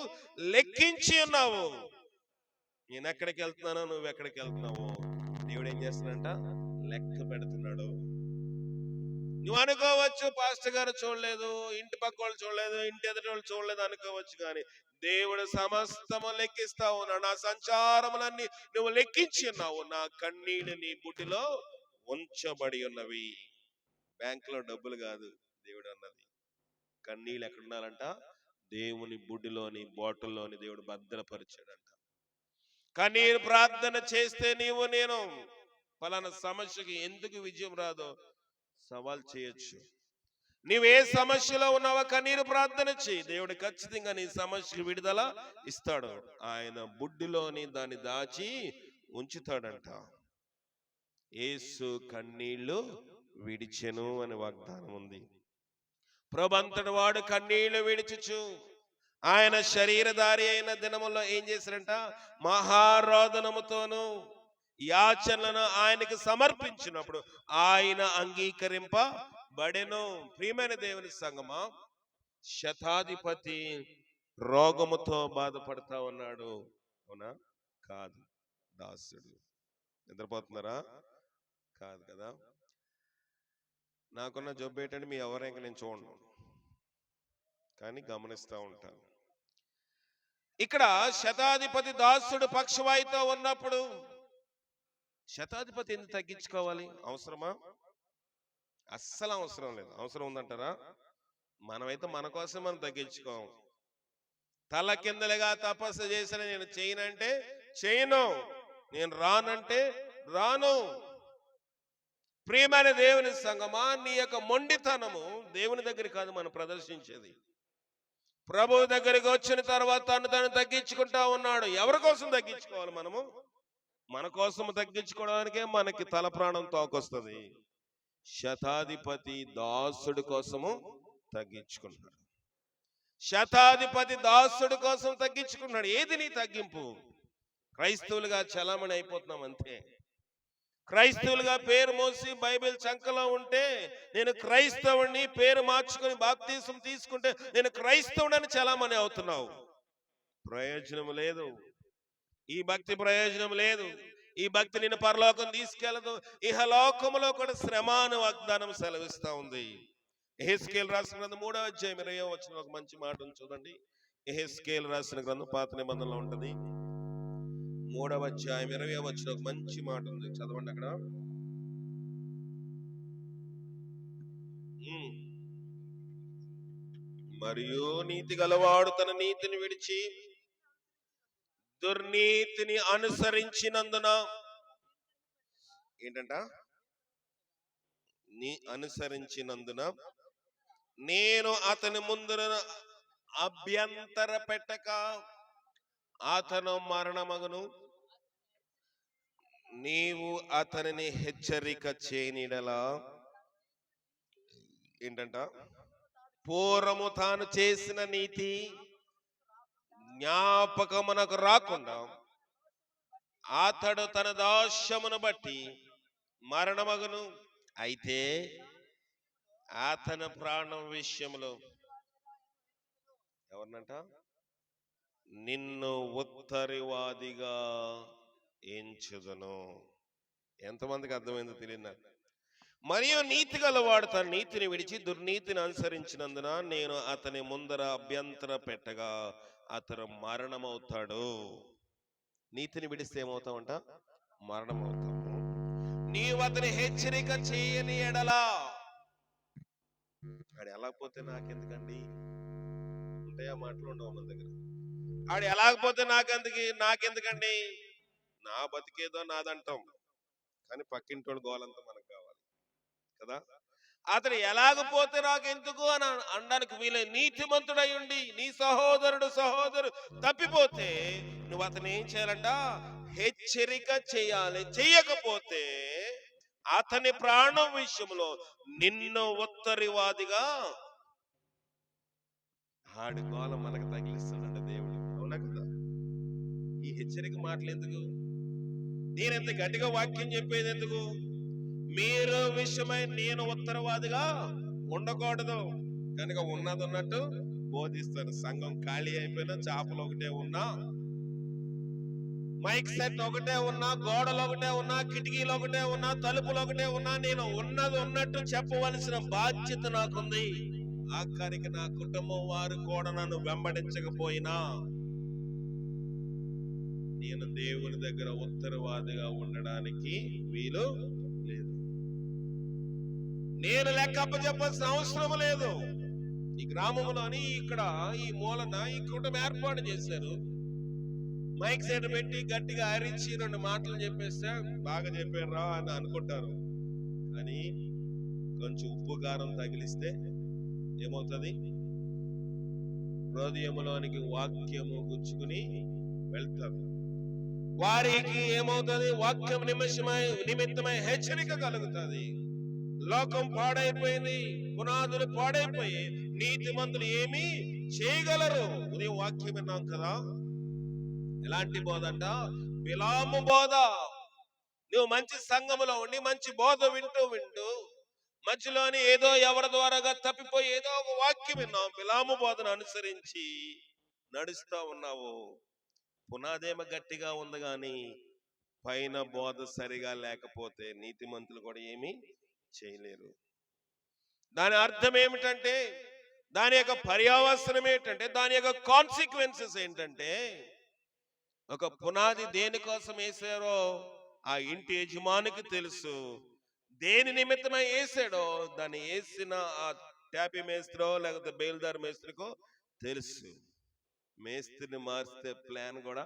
లెక్కించి ఉన్నావు. నేను ఎక్కడికి వెళ్తున్నానో, నువ్వు ఎక్కడికి వెళ్తున్నావు, దేవుడు ఏం చేస్తున్నాడంట? లెక్క పెడుతున్నాడు. నువ్వు అనుకోవచ్చు, పాస్టర్ గారు చూడలేదు, ఇంటి పక్క వాళ్ళు చూడలేదు, ఇంటి ఎదుటి వాళ్ళు చూడలేదు అనుకోవచ్చు, కానీ దేవుడు సమస్తము లెక్కిస్తా ఉన్నాడు. నా సంచారములన్నీ నువ్వు లెక్కించి ఉన్నావు. నా కన్నీళ్ళు నీ బుట్టిలో ఉంచబడి ఉన్నవి. బ్యాంకులో డబ్బులు కాదు దేవుడు అన్నది. కన్నీళ్ళు ఎక్కడున్నారంట? దేవుని బుడ్డిలోని, బాటిల్లోని దేవుడు భద్రపరిచాడంట. కన్నీరు ప్రార్థన చేస్తే నీవు నేను పలానా సమస్యకి ఎందుకు విజయం రాదో సవాల్ చేయొచ్చు. నీవే సమస్యలో ఉన్నావా, కన్నీరు ప్రార్థన చేయి, దేవుడు ఖచ్చితంగా నీ సమస్యకు విడుదల ఇస్తాడు. ఆయన బుడ్డిలోని దాన్ని దాచి ఉంచుతాడంట. యేసు కన్నీళ్లు విడిచెను అని వాగ్దానం ఉంది. ప్రభువంతటి వాడు కన్నీళ్లు విడిచుచు ఆయన శరీరధారి అయిన దినములో ఏం చేశారంట? మహారోదనముతోను యాచనలను ఆయనకి సమర్పించినప్పుడు ఆయన అంగీకరింపబడెను. ప్రియమైన దేవుని సంగమా, శతాధిపతి రోగముతో బాధపడతా ఉన్నాడు. అవునా? కాదు. దాసుడు. నిద్రపోతున్నారా? కాదు కదా. నాకున్న జబ్బు ఏంటంటే మీ ఎవరైనా నేను చూడను, కానీ గమనిస్తూ ఉంటాను. ఇక్కడ శతాధిపతి దాసుడు పక్షవాయుతో ఉన్నప్పుడు శతాధిపతి ఎందుకు తగ్గించుకోవాలి? అవసరమా? అస్సలు అవసరం లేదు. అవసరం ఉందంటారా? మనమైతే మన కోసం మనం తగ్గించుకోము. తల కిందలుగా తపస్సు చేసిన నేను చేయనంటే చేయను, నేను రానంటే రాను. ప్రియమైన దేవుని సంగమా, నీ యొక్క మొండితనము దేవుని దగ్గర కాదు మనం ప్రదర్శించేది. ప్రభువు దగ్గరికి వచ్చిన తర్వాత తను తగ్గించుకుంటా ఉన్నాడు. ఎవరి కోసం తగ్గించుకోవాలి మనము? మన కోసం తగ్గించుకోవడానికే మనకి తల ప్రాణం తోకొస్తుంది. శతాధిపతి దాసుడి కోసము తగ్గించుకున్నాడు. శతాధిపతి దాసుడి కోసం తగ్గించుకున్నాడు. ఏది నీ తగ్గింపు? క్రైస్తవులుగా చలామణి అయిపోతున్నాం అంతే. క్రైస్తవులుగా పేరు మోసి బైబిల్ చంకలో ఉంటే నేను క్రైస్తవుడిని, పేరు మార్చుకొని బాప్తీసం తీసుకుంటే నేను క్రైస్తవుడని చలామణి అవుతున్నావు. ప్రయోజనం లేదు. ఈ భక్తి ప్రయోజనం లేదు. ఈ భక్తి నిన్ను పరలోకం తీసుకెళ్లదు. ఇహలోకములో కూడా శ్రమ అని వాగ్దానం సెలవిస్తా ఉంది. యెహెజ్కేలు రాసిన గ్రంథం 3వ అధ్యాయం 20వ వచనంలో ఒక మంచి మాటను చూడండి. యెహెజ్కేలు రాసిన గ్రంథం పాత నిబంధనలో ఉంటది. 3వ అధ్యాయం 20వ వచనంలో ఒక మంచి మాట ఉంది, చదవండి అక్కడ. మరియు నీతి గలవాడు తన నీతిని విడిచి దుర్నీతిని అనుసరించినందున ఏంటంట? అనుసరించినందున నేను అతని ముందర అభ్యంతర పెట్టక అతను మరణమగును. నీవు అతనిని హెచ్చరిక చేయనిడలా ఏంటంట? పూర్వము తాను చేసిన నీతి జ్ఞాపకమునకు రాకుండా అతడు తన దోషమును బట్టి మరణమగును. అయితే అతని ప్రాణం విషయంలో ఎవరినంట? నిన్ను ఉత్తరవాదిగా ఎంచుదును. ఎంతమందికి అర్థమైందో తెలియదు. మరియు నీతి గలవాడు తన నీతిని విడిచి దుర్నీతిని అనుసరించినందున నేను అతని ముందర అభ్యంతర పెట్టగా అతను మరణమవుతాడు. నీతిని విడిస్తే ఏమవుతామంట? మరణమవుతాము. నీవు అతని హెచ్చరిక చేయని ఎడలా, ఆడు ఎలాగపోతే నాకెందుకండి ఉంటాయా మాటలు ఉండవు మన దగ్గర. ఆడు ఎలాగపోతే నాకెందుకండి, నా బతికేదో నాదంటాం, కానీ పక్కింటోడు గోలంతా మనకు కావాలి కదా. అతను ఎలాగపోతే నాకెందుకు అని అనడానికి వీలే. నీతిమంతుడై ఉండి నీ సహోదరుడు తప్పిపోతే నువ్వు అతను ఏం చేయాలంట? హెచ్చరిక చేయాలి. చెయ్యకపోతే అతని ప్రాణం విషయంలో నిన్ను ఉత్తరవాదిగా ఆడి గోళం మనకు తగిలిస్తాడంట దేవుడు. అవునా కదా? ఈ హెచ్చరిక మాటలు ఎందుకు? నేనెంత గట్టిగా వాక్యం చెప్పేది ఎందుకు? మీరు విషయమై నేను ఉత్తరవాదిగా ఉండకూడదు కనుక ఉన్నది ఉన్నట్టు బోధిస్తాను. సంఘం ఖాళీ అయిపోయినా, చేపలు ఒకటే ఉన్నా, మైక్ సెట్ ఒకటే ఉన్నా, గోడలు ఒకటే ఉన్నా, కిటికీలు ఒకటే ఉన్నా, తలుపులు ఒకటే ఉన్నా, నేను ఉన్నది ఉన్నట్టు చెప్పవలసిన బాధ్యత నాకుంది. ఆఖరికి నా కుటుంబం వారు కూడా నన్ను వెంబడించకపోయినా నేను దేవుని దగ్గర ఉత్తరవాదిగా ఉండడానికి వీలు లేదు. నేను లెక్క అప్పచెప్పాల్సిన అవసరం లేదు. ఈ గ్రామంలోని ఇక్కడ ఈ మూలన ఈ కుటుంబం ఏర్పాటు చేశారు. మైక్ సెట్ పెట్టి గట్టిగా అరిచి 2 మాటలు చెప్పేస్తే బాగా చెప్పారా అని అనుకుంటారు. కానీ కొంచెం ఉప్పు కారం తగిలిస్తే ఏమవుతుంది? హృదయంలోనికి వాక్యము గుచ్చుకుని వెళ్తారు. వారికి ఏమవుతుంది? వాక్యం నిమిత్తమై హెచ్చరిక కలుగుతుంది. లోకం పాడైపోయింది, పునాదులు పాడైపోయి నీతిమంతులు ఏమి చేయగలరు? ఉదయం వాక్యం విన్నాం కదా. ఎలాంటి బోధ అంట? బిలాము బోధ. నువ్వు మంచి సంఘములో ఉండి మంచి బోధ వింటూ వింటూ మధ్యలోని ఏదో ఎవరి ద్వారాగా తప్పిపోయి ఏదో ఒక వాక్యం విన్నావు, బిలాము బోధన అనుసరించి నడుస్తా ఉన్నావు. పునాదేమ గట్టిగా ఉంది గాని పైన బోధ సరిగా లేకపోతే నీతిమంతులు కూడా ఏమీ చేయలేరు. దాని అర్థం ఏమిటంటే, దాని యొక్క పర్యావసనం ఏంటంటే, దాని యొక్క కాన్సిక్వెన్సెస్ ఏంటంటే, ఒక పునాది దేనికోసం వేసారో ఆ ఇంటి యజమానికి తెలుసు. దేని నిమిత్తమై వేసాడో దాన్ని వేసిన ఆ ట్యాపి మేస్త్రో లేకపోతే బేల్దార్ మేస్త్రికో తెలుసు. మేస్త్రిని మారిస్తే ప్లాన్ కూడా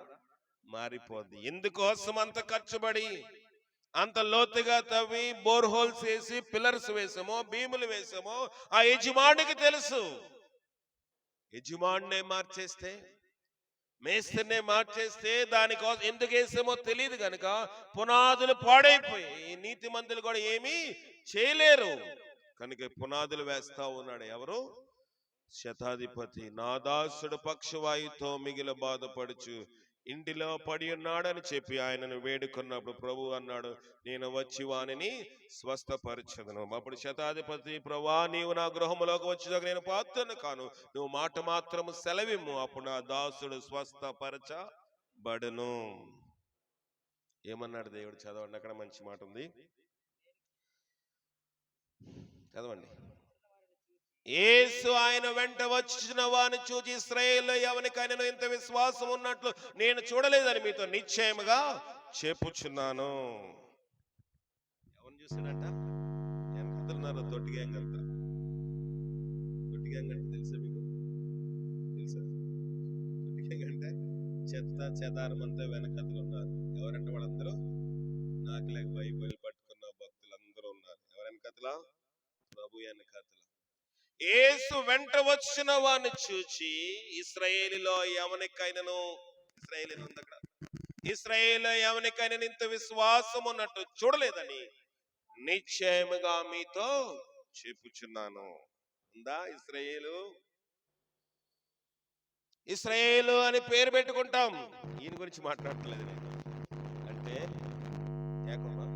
మారిపోద్ది. ఎందుకోసం అంత ఖర్చుపడి అంత లోతుగా తవ్వి బోర్ హోల్స్ వేసి పిల్లర్స్ వేసామో భీములు వేసామో ఆ యజమానికి తెలుసు. యజమాన్నే మార్చేస్తే, మేస్త్రినే మార్చేస్తే దానికోసం ఎందుకు వేసామో తెలియదు కనుక పునాదులు పాడైపోయి నీతిమంతులు కూడా ఏమీ చేయలేరు. కనుక పునాదులు వేస్తా ఉన్నాడు ఎవరు? శతాధిపతి. నా దాసుడు పక్షవాయుతో మిగిలి బాధపడుచు ఇంటిలో పడి ఉన్నాడని చెప్పి ఆయనను వేడుకున్నప్పుడు ప్రభు అన్నాడు, నేను వచ్చి వానిని స్వస్థపరచదును. అప్పుడు శతాధిపతి, ప్రభువా నీవు నా గృహములోకి వచ్చేదాకా నేను పాత్రను కాను, నువ్వు మాట మాత్రము సెలవిమ్ము, అప్పుడు నా దాసుడు స్వస్థపరచబడును. ఏమన్నాడు దేవుడు? చదవండి, అక్కడ మంచి మాట ఉంది, చదవండి. యేసు ఆయన వెంట వచ్చిన వాని చూచి ఇశ్రాయేలులో ఎవనికైనా ఇంత విశ్వాసం ఉన్నట్లు నేను చూడలేదని మీతో నిశ్చయముగా చెప్పుచున్నాను. ఎవరిని చూసాడట? వెనకతున్నారు తొట్టి గ్యాంగ్ అంతా. తొట్టి గ్యాంగ్ అంటే తెలుసా మీకు? తెలుసా? తొట్టి గ్యాంగ్ అంటే చెత్త చెదారం అంతా వెనకతులు ఉన్నారు. ఎవరంటే వాళ్ళందరూ నాకు లేక బైబిల్ పట్టుకున్న భక్తులందరూ ఉన్నారు. ఎవరు వెనకతులా? ప్రభు వెనకతుల. యేసు వెంట వచ్చిన వాడిని చూచి ఇశ్రాయేలులో ఎవనికైనాను, ఇశ్రాయేలు ఉంది అక్కడ, ఇశ్రాయేలులో ఎవనికైనా ఇంత విశ్వాసం ఉన్నట్టు చూడలేదని నిశ్చయముగా మీతో చెప్పుచున్నాను. ఉందా ఇశ్రాయేలు? ఇశ్రాయేలు అని పేరు పెట్టుకుంటాం. ఈయన గురించి మాట్లాడట్లేదు నేను. అంటే యాకోబా,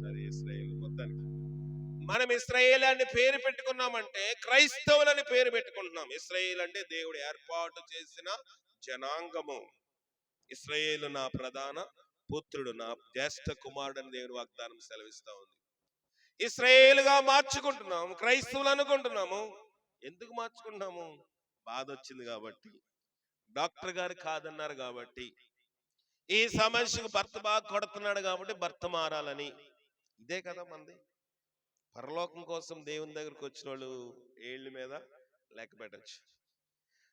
సరే ఇశ్రాయేలు మొత్తానికి మనం ఇశ్రాయేలు అని పేరు పెట్టుకున్నామంటే క్రైస్తవులని పేరు పెట్టుకుంటున్నాం. ఇశ్రాయేలు అంటే దేవుడు ఏర్పాటు చేసిన జనాంగము. ఇశ్రాయేలు నా ప్రధాన పుత్రుడు, నా జ్యేష్ఠ కుమారుడు అని దేవుడు వాగ్దానం సెలవిస్తా ఉంది. ఇశ్రాయేలుగా మార్చుకుంటున్నాము, క్రైస్తవులు అనుకుంటున్నాము. ఎందుకు మార్చుకుంటున్నాము? బాధ వచ్చింది కాబట్టి, డాక్టర్ గారు కాదన్నారు కాబట్టి, ఈ సమస్యకు భర్త బాగా కొడుతున్నాడు కాబట్టి భర్త మారాలని. ఇదే కదా మంది. పరలోకం కోసం దేవుని దగ్గరకు వచ్చిన వాళ్ళు ఏళ్ళ మీద లెక్క పెట్టచ్చు.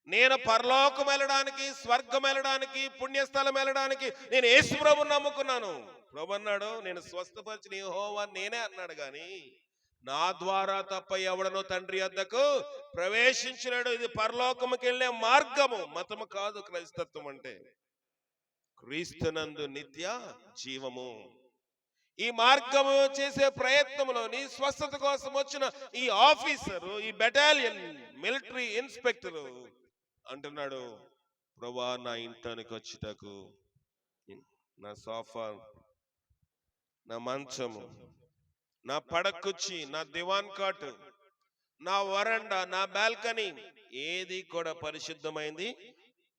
నేను పరలోకం వెళ్ళడానికి, స్వర్గం వెళ్ళడానికి, పుణ్యస్థలం వెళ్ళడానికి నేను యేసు ప్రభువుని నమ్ముకున్నాను. ప్రభు అన్నాడు, నేను స్వస్థపరిచిన యెహోవా నేనే అన్నాడు. గాని నా ద్వారా తప్ప ఎవడనో తండ్రి వద్దకు ప్రవేశించినాడు. ఇది పరలోకముకి వెళ్ళే మార్గము, మతము కాదు. క్రైస్తత్వం అంటే క్రీస్తునందు నిత్య జీవము. ఈ మార్గము చేసే ప్రయత్నంలోని స్వస్థత కోసం వచ్చిన ఈ ఆఫీసరు, ఈ బెటాలియన్ మిలిటరీ ఇన్స్పెక్టర్ అంటున్నాడు, ప్రభువా నా ఇంటానికి వచ్చేటకు నా సోఫా, నా మంచము, నా పడకుచ్చి, నా దివాన్ కాటు, నా వరండా, నా బాల్కనీ ఏది కూడా పరిశుద్ధమైంది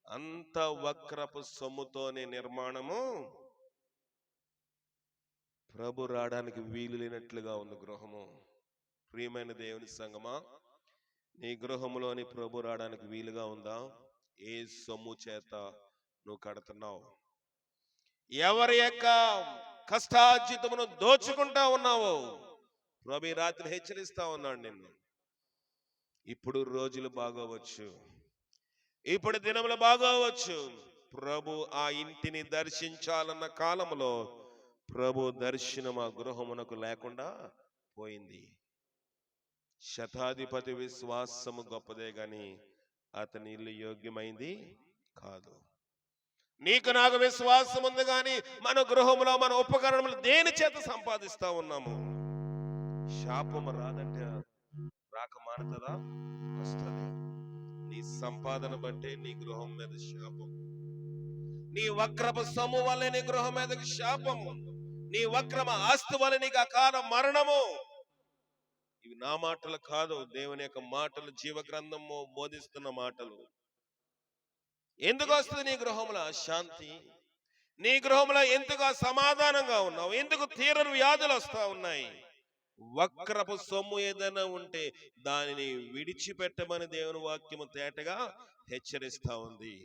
అంత వక్రపు సొమ్ముతోనే నిర్మాణము. ప్రభు రావడానికి వీలు లేనట్లుగా ఉంది గృహము. ప్రియమైన దేవుని సంగమా, నీ గృహములోని ప్రభు రావడానికి వీలుగా ఉందా? ఏ సొమ్ము చేత నువ్వు కడుతున్నావు? ఎవరి యొక్క కష్టార్జితమును దోచుకుంటా ఉన్నావు? ప్రభు రాత్రి హెచ్చరిస్తా ఉన్నాడు నిన్ను. ఇప్పుడు రోజులు బాగోవచ్చు, ఇప్పుడు దినములు బాగోవచ్చు. ప్రభు ఆ ఇంటిని దర్శించాలన్న కాలంలో ప్రభు దర్శనం ఆ గృహమునకు లేకుండా పోయింది. శతాధిపతి విశ్వాసము గొప్పదే గాని అతని ఇల్లు యోగ్యమైంది కాదు. నీకు నాకు విశ్వాసం ఉంది గాని మన గృహంలో మన ఉపకరణములు దేని చేత సంపాదిస్తా ఉన్నాము? శాపము రాదంటే రాక మానుతుందా? వస్తుంది. నీ సంపాదన బట్టే నీ గృహం మీద శాపం, నీ వక్రపు సొమ్ము వల్ల నీ గృహం మీదకి శాపము, నీ వక్రమ ఆస్తి వల్ల నీకు అకాల మరణము. ఇవి నా మాటలు కాదు, దేవుని యొక్క మాటలు, జీవ గ్రంథము బోధిస్తున్న మాటలు. ఎందుకు వస్తుంది నీ గృహంలో శాంతి? నీ గృహంలో ఎందుకు సమాధానంగా ఉన్నావు? ఎందుకు తీరని వ్యాధులు వస్తా ఉన్నాయి? వక్రపు సొమ్ము ఏదైనా ఉంటే దానిని విడిచిపెట్టమని దేవుని వాక్యము తేటగా హెచ్చరిస్తా ఉంది.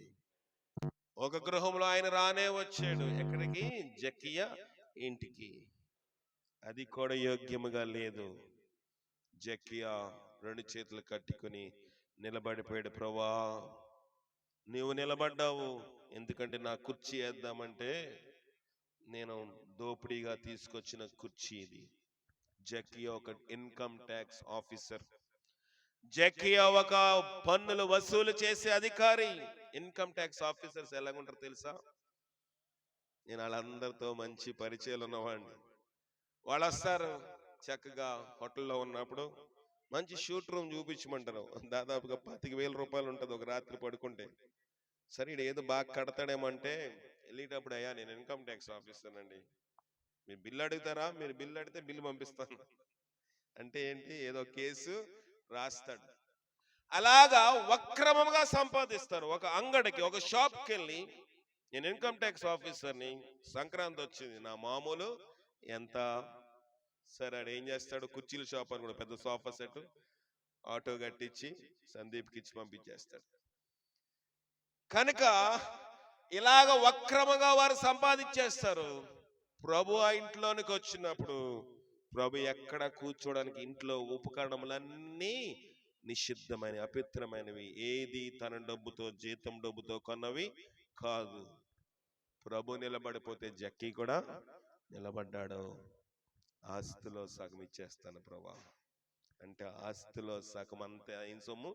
ఒక గృహంలో ఆయన రానే వచ్చాడు. ఎక్కడికి? జక్కియా ఇంటికి. అది కూడా యోగ్యముగా లేదు. జక్కియా రెండు చేతులు కట్టుకుని నిలబడిపోయాడు. ప్రభువా, నీవు నిలబడ్డావు, ఎందుకంటే నా కుర్చీ వేద్దామంటే నేను దోపిడీగా తీసుకొచ్చిన కుర్చీ ఇది. జక్కియా ఒక ఇన్కమ్ ట్యాక్స్ ఆఫీసర్. జక్కియా ఒక పన్నులు వసూలు చేసే అధికారి. ఇన్కమ్ ట్యాక్స్ ఆఫీసర్స్ ఎలాగుంటారు తెలుసా? నేను వాళ్ళందరితో మంచి పరిచయాలు ఉన్నవాడిని. వాళ్ళు వస్తారు చక్కగా హోటల్లో ఉన్నప్పుడు, మంచి షూట్ రూమ్ చూపించమంటారు. దాదాపుగా 25,000 రూపాయలు ఉంటుంది ఒక రాత్రి పడుకుంటే. సరే ఈడు ఏదో బాగా కడతాడేమంటే వెళ్ళేటప్పుడు, అయ్యా నేను ఇన్కమ్ ట్యాక్స్ ఆఫీసర్ అండి, మీరు బిల్లు అడుగుతారా? మీరు బిల్లు అడిగితే బిల్లు పంపిస్తాను అంటే ఏంటి, ఏదో కేసు రాస్తాడు. అలాగా వక్రమంగా సంపాదిస్తారు. ఒక అంగడికి, ఒక షాప్కి వెళ్ళి, నేను ఇన్కమ్ ట్యాక్స్ ఆఫీసర్ని, సంక్రాంతి వచ్చింది, నా మామూలు ఎంత? సరే ఆడు ఏం చేస్తాడు, కుర్చీల షాప్ అని కూడా పెద్ద సోఫా సెట్ ఆటో కట్టించి సందీప్కి ఇచ్చి పంపించేస్తాడు. కనుక ఇలాగ వక్రముగా వారు సంపాదించేస్తారు. ప్రభు ఆ ఇంట్లోనికి వచ్చినప్పుడు ప్రభు ఎక్కడ కూర్చోడానికి, ఇంట్లో ఉపకరణములన్నీ నిషిద్ధమైన, అపవిత్రమైనవి. ఏది తన డబ్బుతో, జీతం డబ్బుతో కొన్నవి కాదు. ప్రభు నిలబడిపోతే జక్కీ కూడా నిలబడ్డాడు. ఆస్తిలో సగం ఇచ్చేస్తాను ప్రభా అంటే, ఆస్తిలో సగం అంతా ఏం సొమ్ము?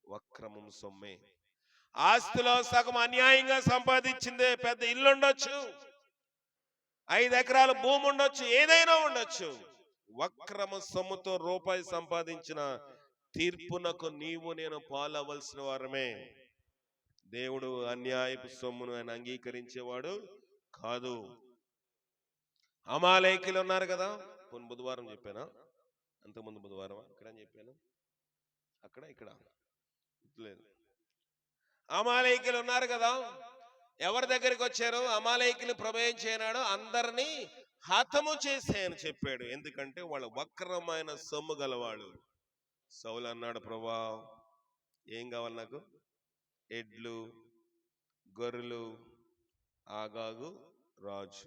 వక్రమం సొమ్మే. ఆస్తిలో సగం అన్యాయంగా సంపాదించిందే. పెద్ద ఇల్లు ఉండొచ్చు, 5 ఎకరాల భూమి ఉండొచ్చు, ఏదైనా ఉండొచ్చు. వక్రమ సొమ్ముతో రూపాయి సంపాదించిన తీర్పునకు నీవు నేను పాలవలసిన వారమే. దేవుడు అన్యాయపు సొమ్మును ఆయన అంగీకరించేవాడు కాదు. అమాలేకీలు ఉన్నారు కదా, కొన్ని బుధవారం చెప్పానా, అంతకుముందు బుధవారం ఇక్కడ చెప్పాను, అక్కడ ఇక్కడ లేదు. అమాలేకీలు ఉన్నారు కదా, ఎవరి దగ్గరికి వచ్చారు? అమాలేకీలు ప్రమేయం చేయనాడు, అందరినీ హతము చేసే అని చెప్పాడు. ఎందుకంటే వాళ్ళు వక్రమైన సొమ్ము గలవాడు. సౌలు అన్నాడు, ప్రభువా ఏం కావాలి నాకు? ఎడ్లు, గొర్రెలు, ఆగాగు, రాజు,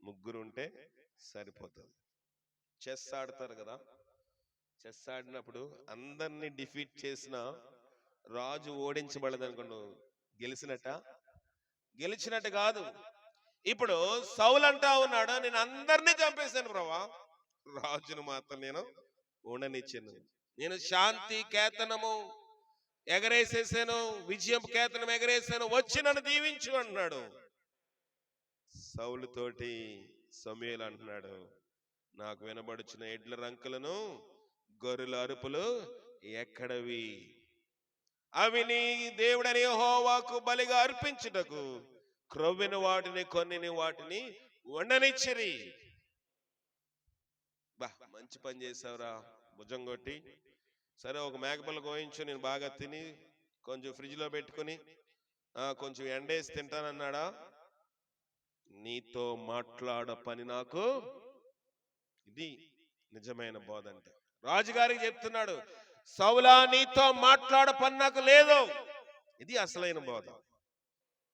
ముగ్గురు ఉంటే సరిపోతుంది. చెస్ ఆడతారు కదా, చెస్ ఆడినప్పుడు అందరినీ డిఫీట్ చేసిన రాజు ఓడించబడదు అనుకోండి, గెలిచినట్టు కాదు. ఇప్పుడు సౌలు అంటా ఉన్నాడు, నేను అందరినీ చంపేశాను ప్రభా, రాజును మాత్రం నేను ఉండనిచ్చాను. నేను శాంతి కేతనము ఎగరేసేసాను, విజయం కేతనం ఎగరేసాను, వచ్చి నన్ను దీవించు అంటున్నాడు. సౌలు తోటి సమూయేలు అంటున్నాడు, నాకు వినబడుచున్న ఎడ్ల రంకులను, గొర్రెల అరుపులు ఎక్కడవి? అవి నీ దేవుడని యెహోవాకు బలిగా అర్పించుటకు క్రొవ్విన వాటిని, కొన్ని వాటిని వండనిచ్చిరి. బా మంచి పని చేసావురా, భుజం కొట్టి. సరే ఒక మేకపిల్ల కోయించు, నేను బాగా తిని కొంచెం ఫ్రిడ్జ్ లో పెట్టుకుని కొంచెం ఎండేసి తింటానన్నాడా? నీతో మాట్లాడ పని నాకు. ఇది నిజమైన బోధ అంటే. రాజుగారికి చెప్తున్నాడు, సౌలా నీతో మాట్లాడ పని నాకు లేదు. ఇది అసలైన బోధ.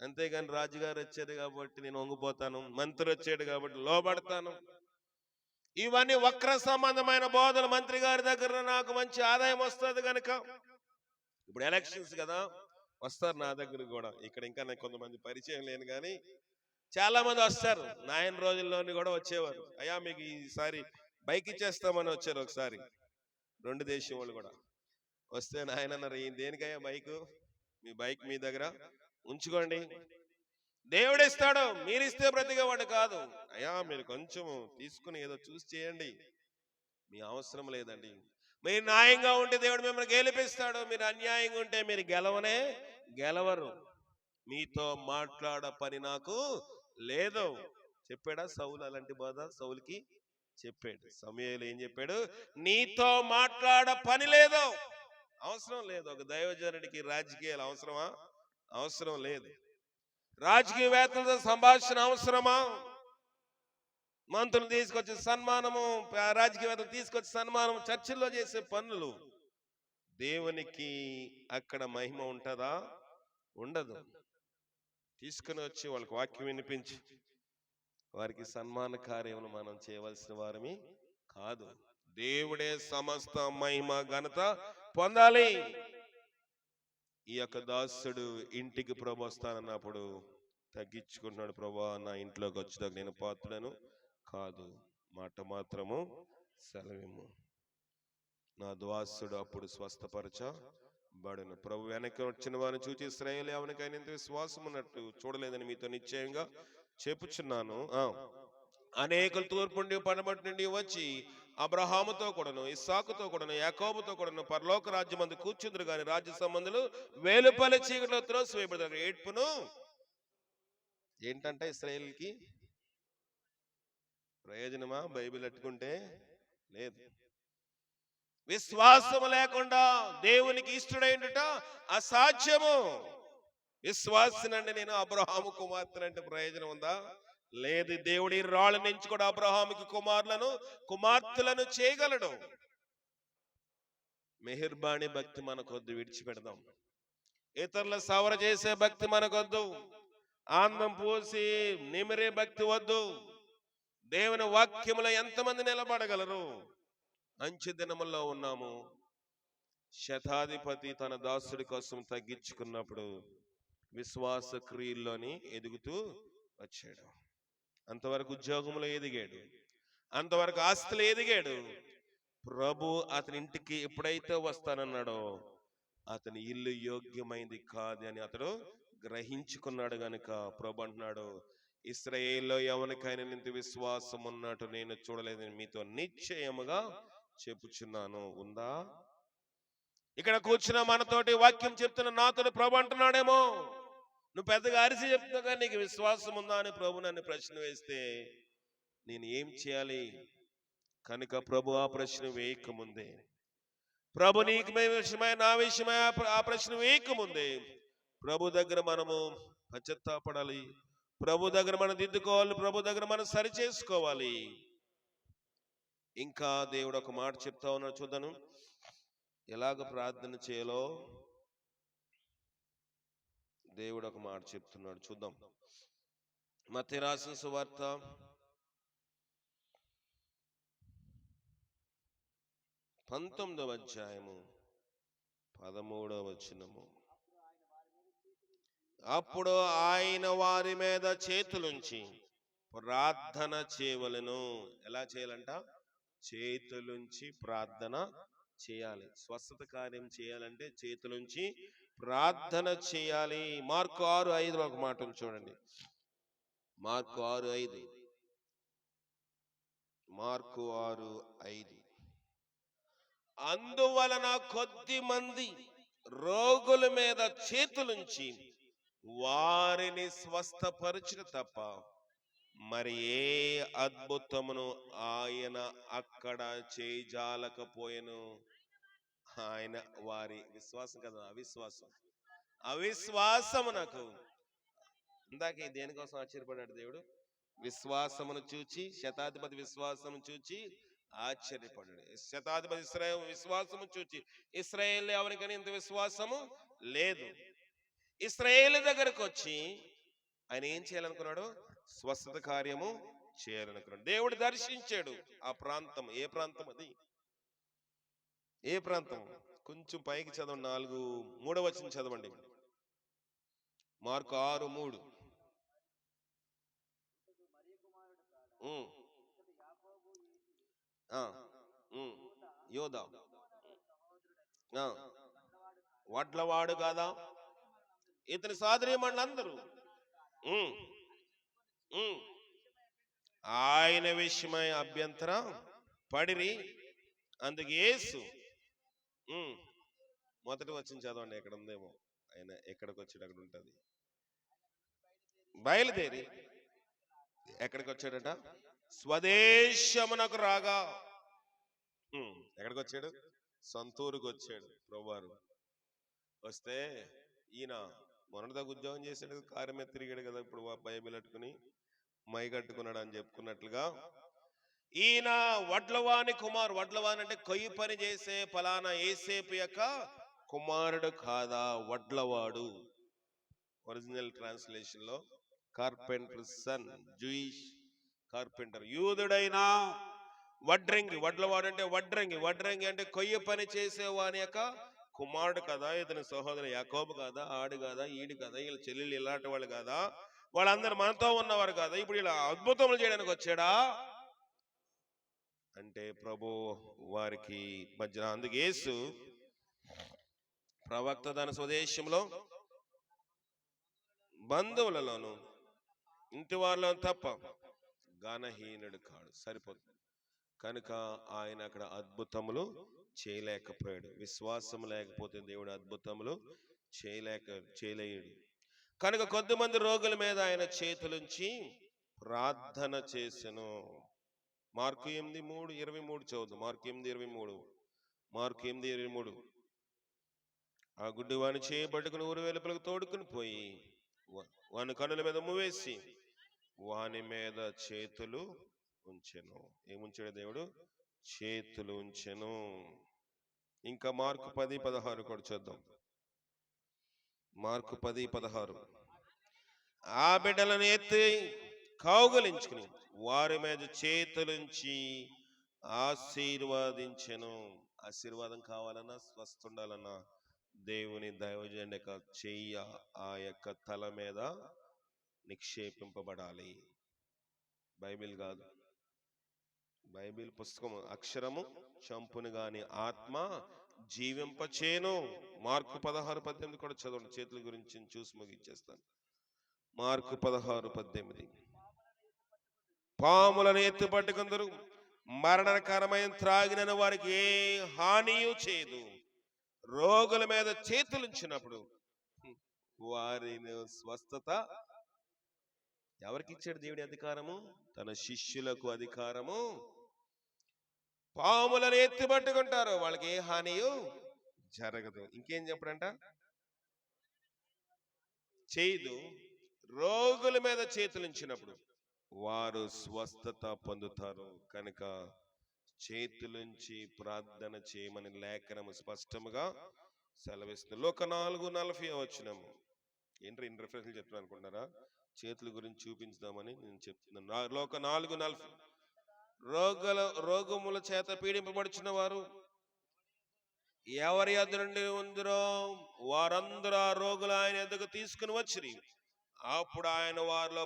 అంతేగాని రాజుగారు వచ్చాడు కాబట్టి నేను వంగిపోతాను, మంత్రి వచ్చాడు కాబట్టి లోబడతాను, ఇవన్నీ వక్ర సంబంధమైన బోధలు. మంత్రి గారి దగ్గర నాకు మంచి ఆదాయం వస్తుంది కనుక, ఇప్పుడు ఎలక్షన్స్ కదా, వస్తారు నా దగ్గర కూడా. ఇక్కడ ఇంకా నాకు కొంతమంది పరిచయం లేను కానీ చాలా మంది వస్తారు. నాయన రోజుల్లోని కూడా వచ్చేవారు. అయ్యా మీకు ఈసారి బైక్ ఇచ్చేస్తామని వచ్చారు ఒకసారి, 2 దేశం వాళ్ళు కూడా వస్తే. నాయన అన్నారు, దేనికయ్యా బైకు? మీ బైక్ మీ దగ్గర ఉంచుకోండి, దేవుడిస్తాడు, మీరిస్తే బ్రతికేవాడు కాదు. అయ్యా మీరు కొంచెం తీసుకుని ఏదో చూసి చేయండి, మీ అవసరం లేదండి. మీరు న్యాయంగా ఉంటే దేవుడు మిమ్మల్ని గెలిపిస్తాడు, మీరు అన్యాయంగా ఉంటే మీరు గెలవరు. మీతో మాట్లాడ పని నాకు లేదు. చెప్పాడా సౌలు అలాంటి బాధ? సౌలుకి చెప్పాడు. సమూయేలు ఏం చెప్పాడు? నీతో మాట్లాడ పని లేదు, అవసరం లేదు. ఒక దైవజనుడికి రాజకీయాలు అవసరమా? అవసరం లేదు. రాజకీయవేత్తలతో సంభాషణ అవసరమా? మంత్రులు తీసుకొచ్చి సన్మానము, రాజకీయవేత్తలు తీసుకొచ్చి సన్మానం, చర్చిల్లో చేసే పనులు దేవునికి అక్కడ మహిమ ఉంటుందా? ఉండదు. తీసుకుని వచ్చి వాళ్ళకి వాక్యం వినిపించి వారికి సన్మాన కార్యములు మనం చేయవలసిన వారమి కాదు. దేవుడే సమస్త మహిమ ఘనత పొందాలి. ఈ యొక్క దాసుడు ఇంటికి ప్రభు వస్తానన్నప్పుడు తగ్గించుకున్నాడు. ప్రభా, నా ఇంట్లోకి వచ్చేదాకా నేను పాత్రను కాదు, మాట మాత్రము సెలవిమ్ము. నా దాసుడు అప్పుడు స్వస్థపరచబడును. ప్రభు వెనక్కి వచ్చిన వారిని చూచి ఇశ్రాయేలు ఎవరికైనా ఇంత విశ్వాసం ఉన్నట్టు చూడలేదని మీతో నిశ్చయంగా చెప్పుచున్నాను. అనేకులు తూర్పు నుండి పడమటి నుండి వచ్చి అబ్రహాముతో కూడాను, ఇస్సాకుతో కూడాను, యాకోబుతో కూడాను పరలోక రాజ్యం అందు కూర్చుందరు గాని రాజ్య సంబంధులు వేలుపల్లి చీకటిలో త్రోసివేయబడతారు. ఏడ్పును ఏంటంటే ఇశ్రాయేలుకి ప్రయోజనమా? బైబిల్ అట్టుకుంటే లేదు. విశ్వాసము లేకుండా దేవునికి ఇష్టడైనట అసాధ్యము. విశ్వాసనండి నేను అబ్రహాము కుమార్తె అంటే ప్రయోజనం ఉందా? లేదు. దేవుడి రాళ్ళ నుంచి కూడా అబ్రహాముకి కుమార్తెలను చేయగలడు. మెహర్బాణి భక్తి మనకొద్దు, విడిచిపెడదాం. ఇతరుల సవర చేసే భక్తి మనకొద్దు. ఆనందం పోసి నిమిరే భక్తి వద్దు. దేవుని వాక్యములో ఎంతమంది నిలబడగలరు? మంచి దినముల్లో ఉన్నాము. శతాధిపతి తన దాసుడి కోసం తగ్గించుకున్నప్పుడు విశ్వాస క్రియల్లోని ఎదుగుతూ వచ్చాడు. అంతవరకు ఉద్యోగంలో ఎదిగాడు, అంతవరకు ఆస్తులు ఎదిగాడు. ప్రభు అతని ఇంటికి ఎప్పుడైతే వస్తానన్నాడో అతని ఇల్లు యోగ్యమైంది కాదు అని అతడు గ్రహించుకున్నాడు. గనుక ప్రభు అంటున్నాడు, ఇశ్రాయేల్లో ఎవరికైనా ఇంత విశ్వాసం ఉన్నట్టు నేను చూడలేదని మీతో నిశ్చయముగా చెప్పుచున్నాను. ఉందా? ఇక్కడ కూర్చున్న మనతోటి వాక్యం చెప్తున్న నాతోటి ప్రభు అంటున్నాడేమో, నువ్వు పెద్దగా అరిసి చెప్తున్నా నీకు విశ్వాసం ఉందా అని ప్రభు నన్ను ప్రశ్న వేస్తే నేను ఏం చేయాలి? కనుక ప్రభు ఆ ప్రశ్న వేయకముందే, ప్రభు నీకు విషయమై నా విషయమై ఆ ప్రశ్న వేయకముందే ప్రభు దగ్గర మనము పశ్చాత్తాపడాలి. ప్రభు దగ్గర మనం దిద్దుకోవాలి. ప్రభు దగ్గర మనం సరి చేసుకోవాలి. ఇంకా దేవుడు ఒక మాట చెప్తా ఉన్నాడు, చూద్దాను ఎలాగ ప్రార్థన చేయాలో. దేవుడు ఒక మాట చెప్తున్నాడు, చూద్దాం. మత్తయి రాసిన సువార్త 19వ అధ్యాయము 13వ వచనము. అప్పుడు ఆయన వారి మీద చేతులుంచి ప్రార్థన చేయవలెను. ఎలా చేయాలంట? చేతులుంచి ప్రార్థన చేయాలి. స్వస్థత కార్యం చేయాలంటే చేతులుంచి ప్రార్థన చేయాలి. మార్కు 6:5 ఒక మాట చూడండి. మార్కు 6:5. మార్కు 6:5. అందువలన కొద్ది మంది రోగుల మీద చేతులుంచి వారిని స్వస్థపరచుట తప్ప మరి ఏ అద్భుతమును ఆయన అక్కడ చేయజాలకపోయెను. ఆయన వారి విశ్వాసం కదా, అవిశ్వాసమునకు. ఇందాక దేనికోసం ఆశ్చర్యపడ్డాడు దేవుడు? విశ్వాసమును చూచి, శతాధిపతి విశ్వాసము చూచి ఆశ్చర్యపడ్డాడు. శతాధిపతి ఇశ్రాయేలు విశ్వాసము చూచి, ఇశ్రాయేలు ఎవరికైనా ఇంత విశ్వాసము లేదు. ఇశ్రాయేలు దగ్గరకు వచ్చి ఆయన ఏం చేయాలనుకున్నాడు? స్వస్థత కార్యము చేయాలనుకున్నాడు. దేవుడు దర్శించాడు ఆ ప్రాంతం. ఏ ప్రాంతం అది? ఏ ప్రాంతం? కొంచెం పైకి చదవండి. 3వ వచనం చదవండి. మార్కు 6:3. యోధా వడ్లవాడు కాదా? ఇతని సోదరీమణులందరూ ఆయన విషయమై అభ్యంతరం పడిరి. అందుకు యేసు మొదటి వచనం చదవండి, ఎక్కడ ఉందేమో. ఆయన ఎక్కడికి వచ్చాడు అక్కడ ఉంటది. బయలుదేరి ఎక్కడికి వచ్చాడట? స్వదేశమునకు రాగా. ఎక్కడికి వచ్చాడు? సొంతూరుకు వచ్చాడు ప్రభువారు. వస్తే ఈయన మొన్నటిదాకా ఉద్యోగం చేశాడు, కారు మీద తిరిగాడు కదా, ఇప్పుడు బైబిల్ పట్టుకుని మై కట్టుకున్నాడు అని చెప్పుకున్నట్లుగా ఈయన వడ్లవాని కుమారు. వడ్లవాని అంటే కొయ్యి పని చేసే ఫలానా ఏసేపు యొక్క కుమారుడు కాదా? వడ్లవాడు. ఒరిజినల్ ట్రాన్స్లేషన్ లో కార్పెంటర్ సన్, జూయిష్ కార్పెంటర్. యూదుడైనా వడ్రంగి. వడ్లవాడు అంటే వడ్రంగి. వడ్రంగి అంటే కొయ్య పని చేసేవాని యొక్క కుమారుడు కదా. ఇతని సహోదరు యాకోబు కాదా? ఆడు కాదా? ఈడు కదా? వీళ్ళ చెల్లెలు ఇలాంటి వాళ్ళు కాదా? వాళ్ళందరూ మనతో ఉన్నవారు కాదా? ఇప్పుడు ఇలా అద్భుతములు చేయడానికి వచ్చాడా అంటే ప్రభు వారికి మధ్య. అందుకు యేసు ప్రవక్త తన స్వదేశంలో బంధువులలోను ఇంటి వారిలో తప్ప ఘనహీనుడు కాడు. సరిపోతుంది. కనుక ఆయన అక్కడ అద్భుతములు చేయలేకపోయాడు. విశ్వాసం లేకపోతే దేవుడు అద్భుతములు చేయలేడు. కనుక కొద్దిమంది రోగుల మీద ఆయన చేతులుంచి ప్రార్థన చేసెను. మార్కు 8:23 చదువు. మార్కు 8:23. మార్కు 8:23. ఆ గుడ్డి వాని చేయబట్టుకుని ఊరు వెలుపలకు తోడుకుని పోయి వాని కన్నుల మీద వేసి వాని మీద చేతులు ఉంచెను. ఏముంచాడు దేవుడు? చేతులు ఉంచెను. ఇంకా మార్కు 10:16 కూడా చూద్దాం. మార్కు 10:16. ఆ బిడ్డలను ఎత్తి కౌగలించుకుని వారి మీద చేతులుంచి ఆశీర్వాదించెను. ఆశీర్వాదం కావాలన్నా, స్వస్థ ఉండాలన్నా దేవుని దైవజనుడి యొక్క చెయ్య ఆ యొక్క తల మీద నిక్షేపింపబడాలి. బైబిల్ కాదు. బైబిల్ పుస్తకము అక్షరము చంపును గాని ఆత్మ జీవింపచేను. మార్కు 16:18 కూడా చదవండి. చేతుల గురించి చూసి ముగించేస్తాను. మార్కు 16:18. పాములను ఎత్తి పట్టుకుందరు, మరణకరమైన త్రాగిన వారికి ఏ హానియు చేయదు. రోగుల మీద చేతులుంచినప్పుడు వారిని స్వస్థత. ఎవరికి ఇచ్చాడు దేవుడి అధికారము? తన శిష్యులకు అధికారము. పాములను ఎత్తి పట్టుకుంటారు, వాళ్ళకి ఏ హానియు జరగదు. ఇంకేం చెప్పడంట? చేయదు. రోగుల మీద చేతులుంచినప్పుడు వారు స్వస్థత పొందుతారు. కనుక చేతులుంచి ప్రార్థన చేయమని లేఖనము స్పష్టముగా సెలవిస్తుంది. లోక 4:40 ఏంటి ఇన్ని రిఫరెన్స్లు చెప్తున్నాను అనుకుంటున్నారా? చేతుల గురించి చూపించుదామని నేను చెప్తున్నాను. లోక 4:40. రోగముల చేత పీడింపబడుచున్న వారు ఎవరి యొద్ద నుండి ఉందిరో వారందరూ ఆ రోగులు ఆయన యొద్దకు తీసుకుని వచ్చిరి. అప్పుడు ఆయన వారిలో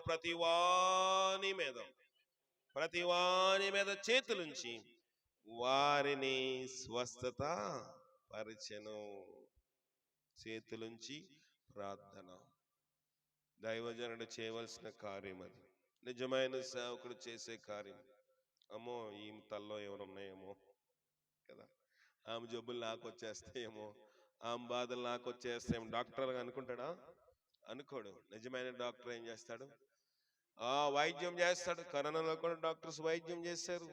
ప్రతివాని మీద చేతులుంచి వారిని స్వస్థత పరిచెను. చేతులుంచి ప్రార్థన దైవజనుడు చేయవలసిన కార్యం. అది నిజమైన సేవకుడు చేసే కార్యం. అమ్మో ఈ తల్లో ఎవరున్నాయేమో కదా, ఆమె జబ్బులు నాకు వచ్చేస్తాయేమో, ఆమె బాధలు నాకు వచ్చేస్తాయేమో డాక్టర్ అనుకుంటాడా? అనుకోడు. నిజమైన డాక్టర్ ఏం చేస్తాడు? వైద్యం చేస్తాడు. కరోనాలో కూడా డాక్టర్స్ వైద్యం చేశారు.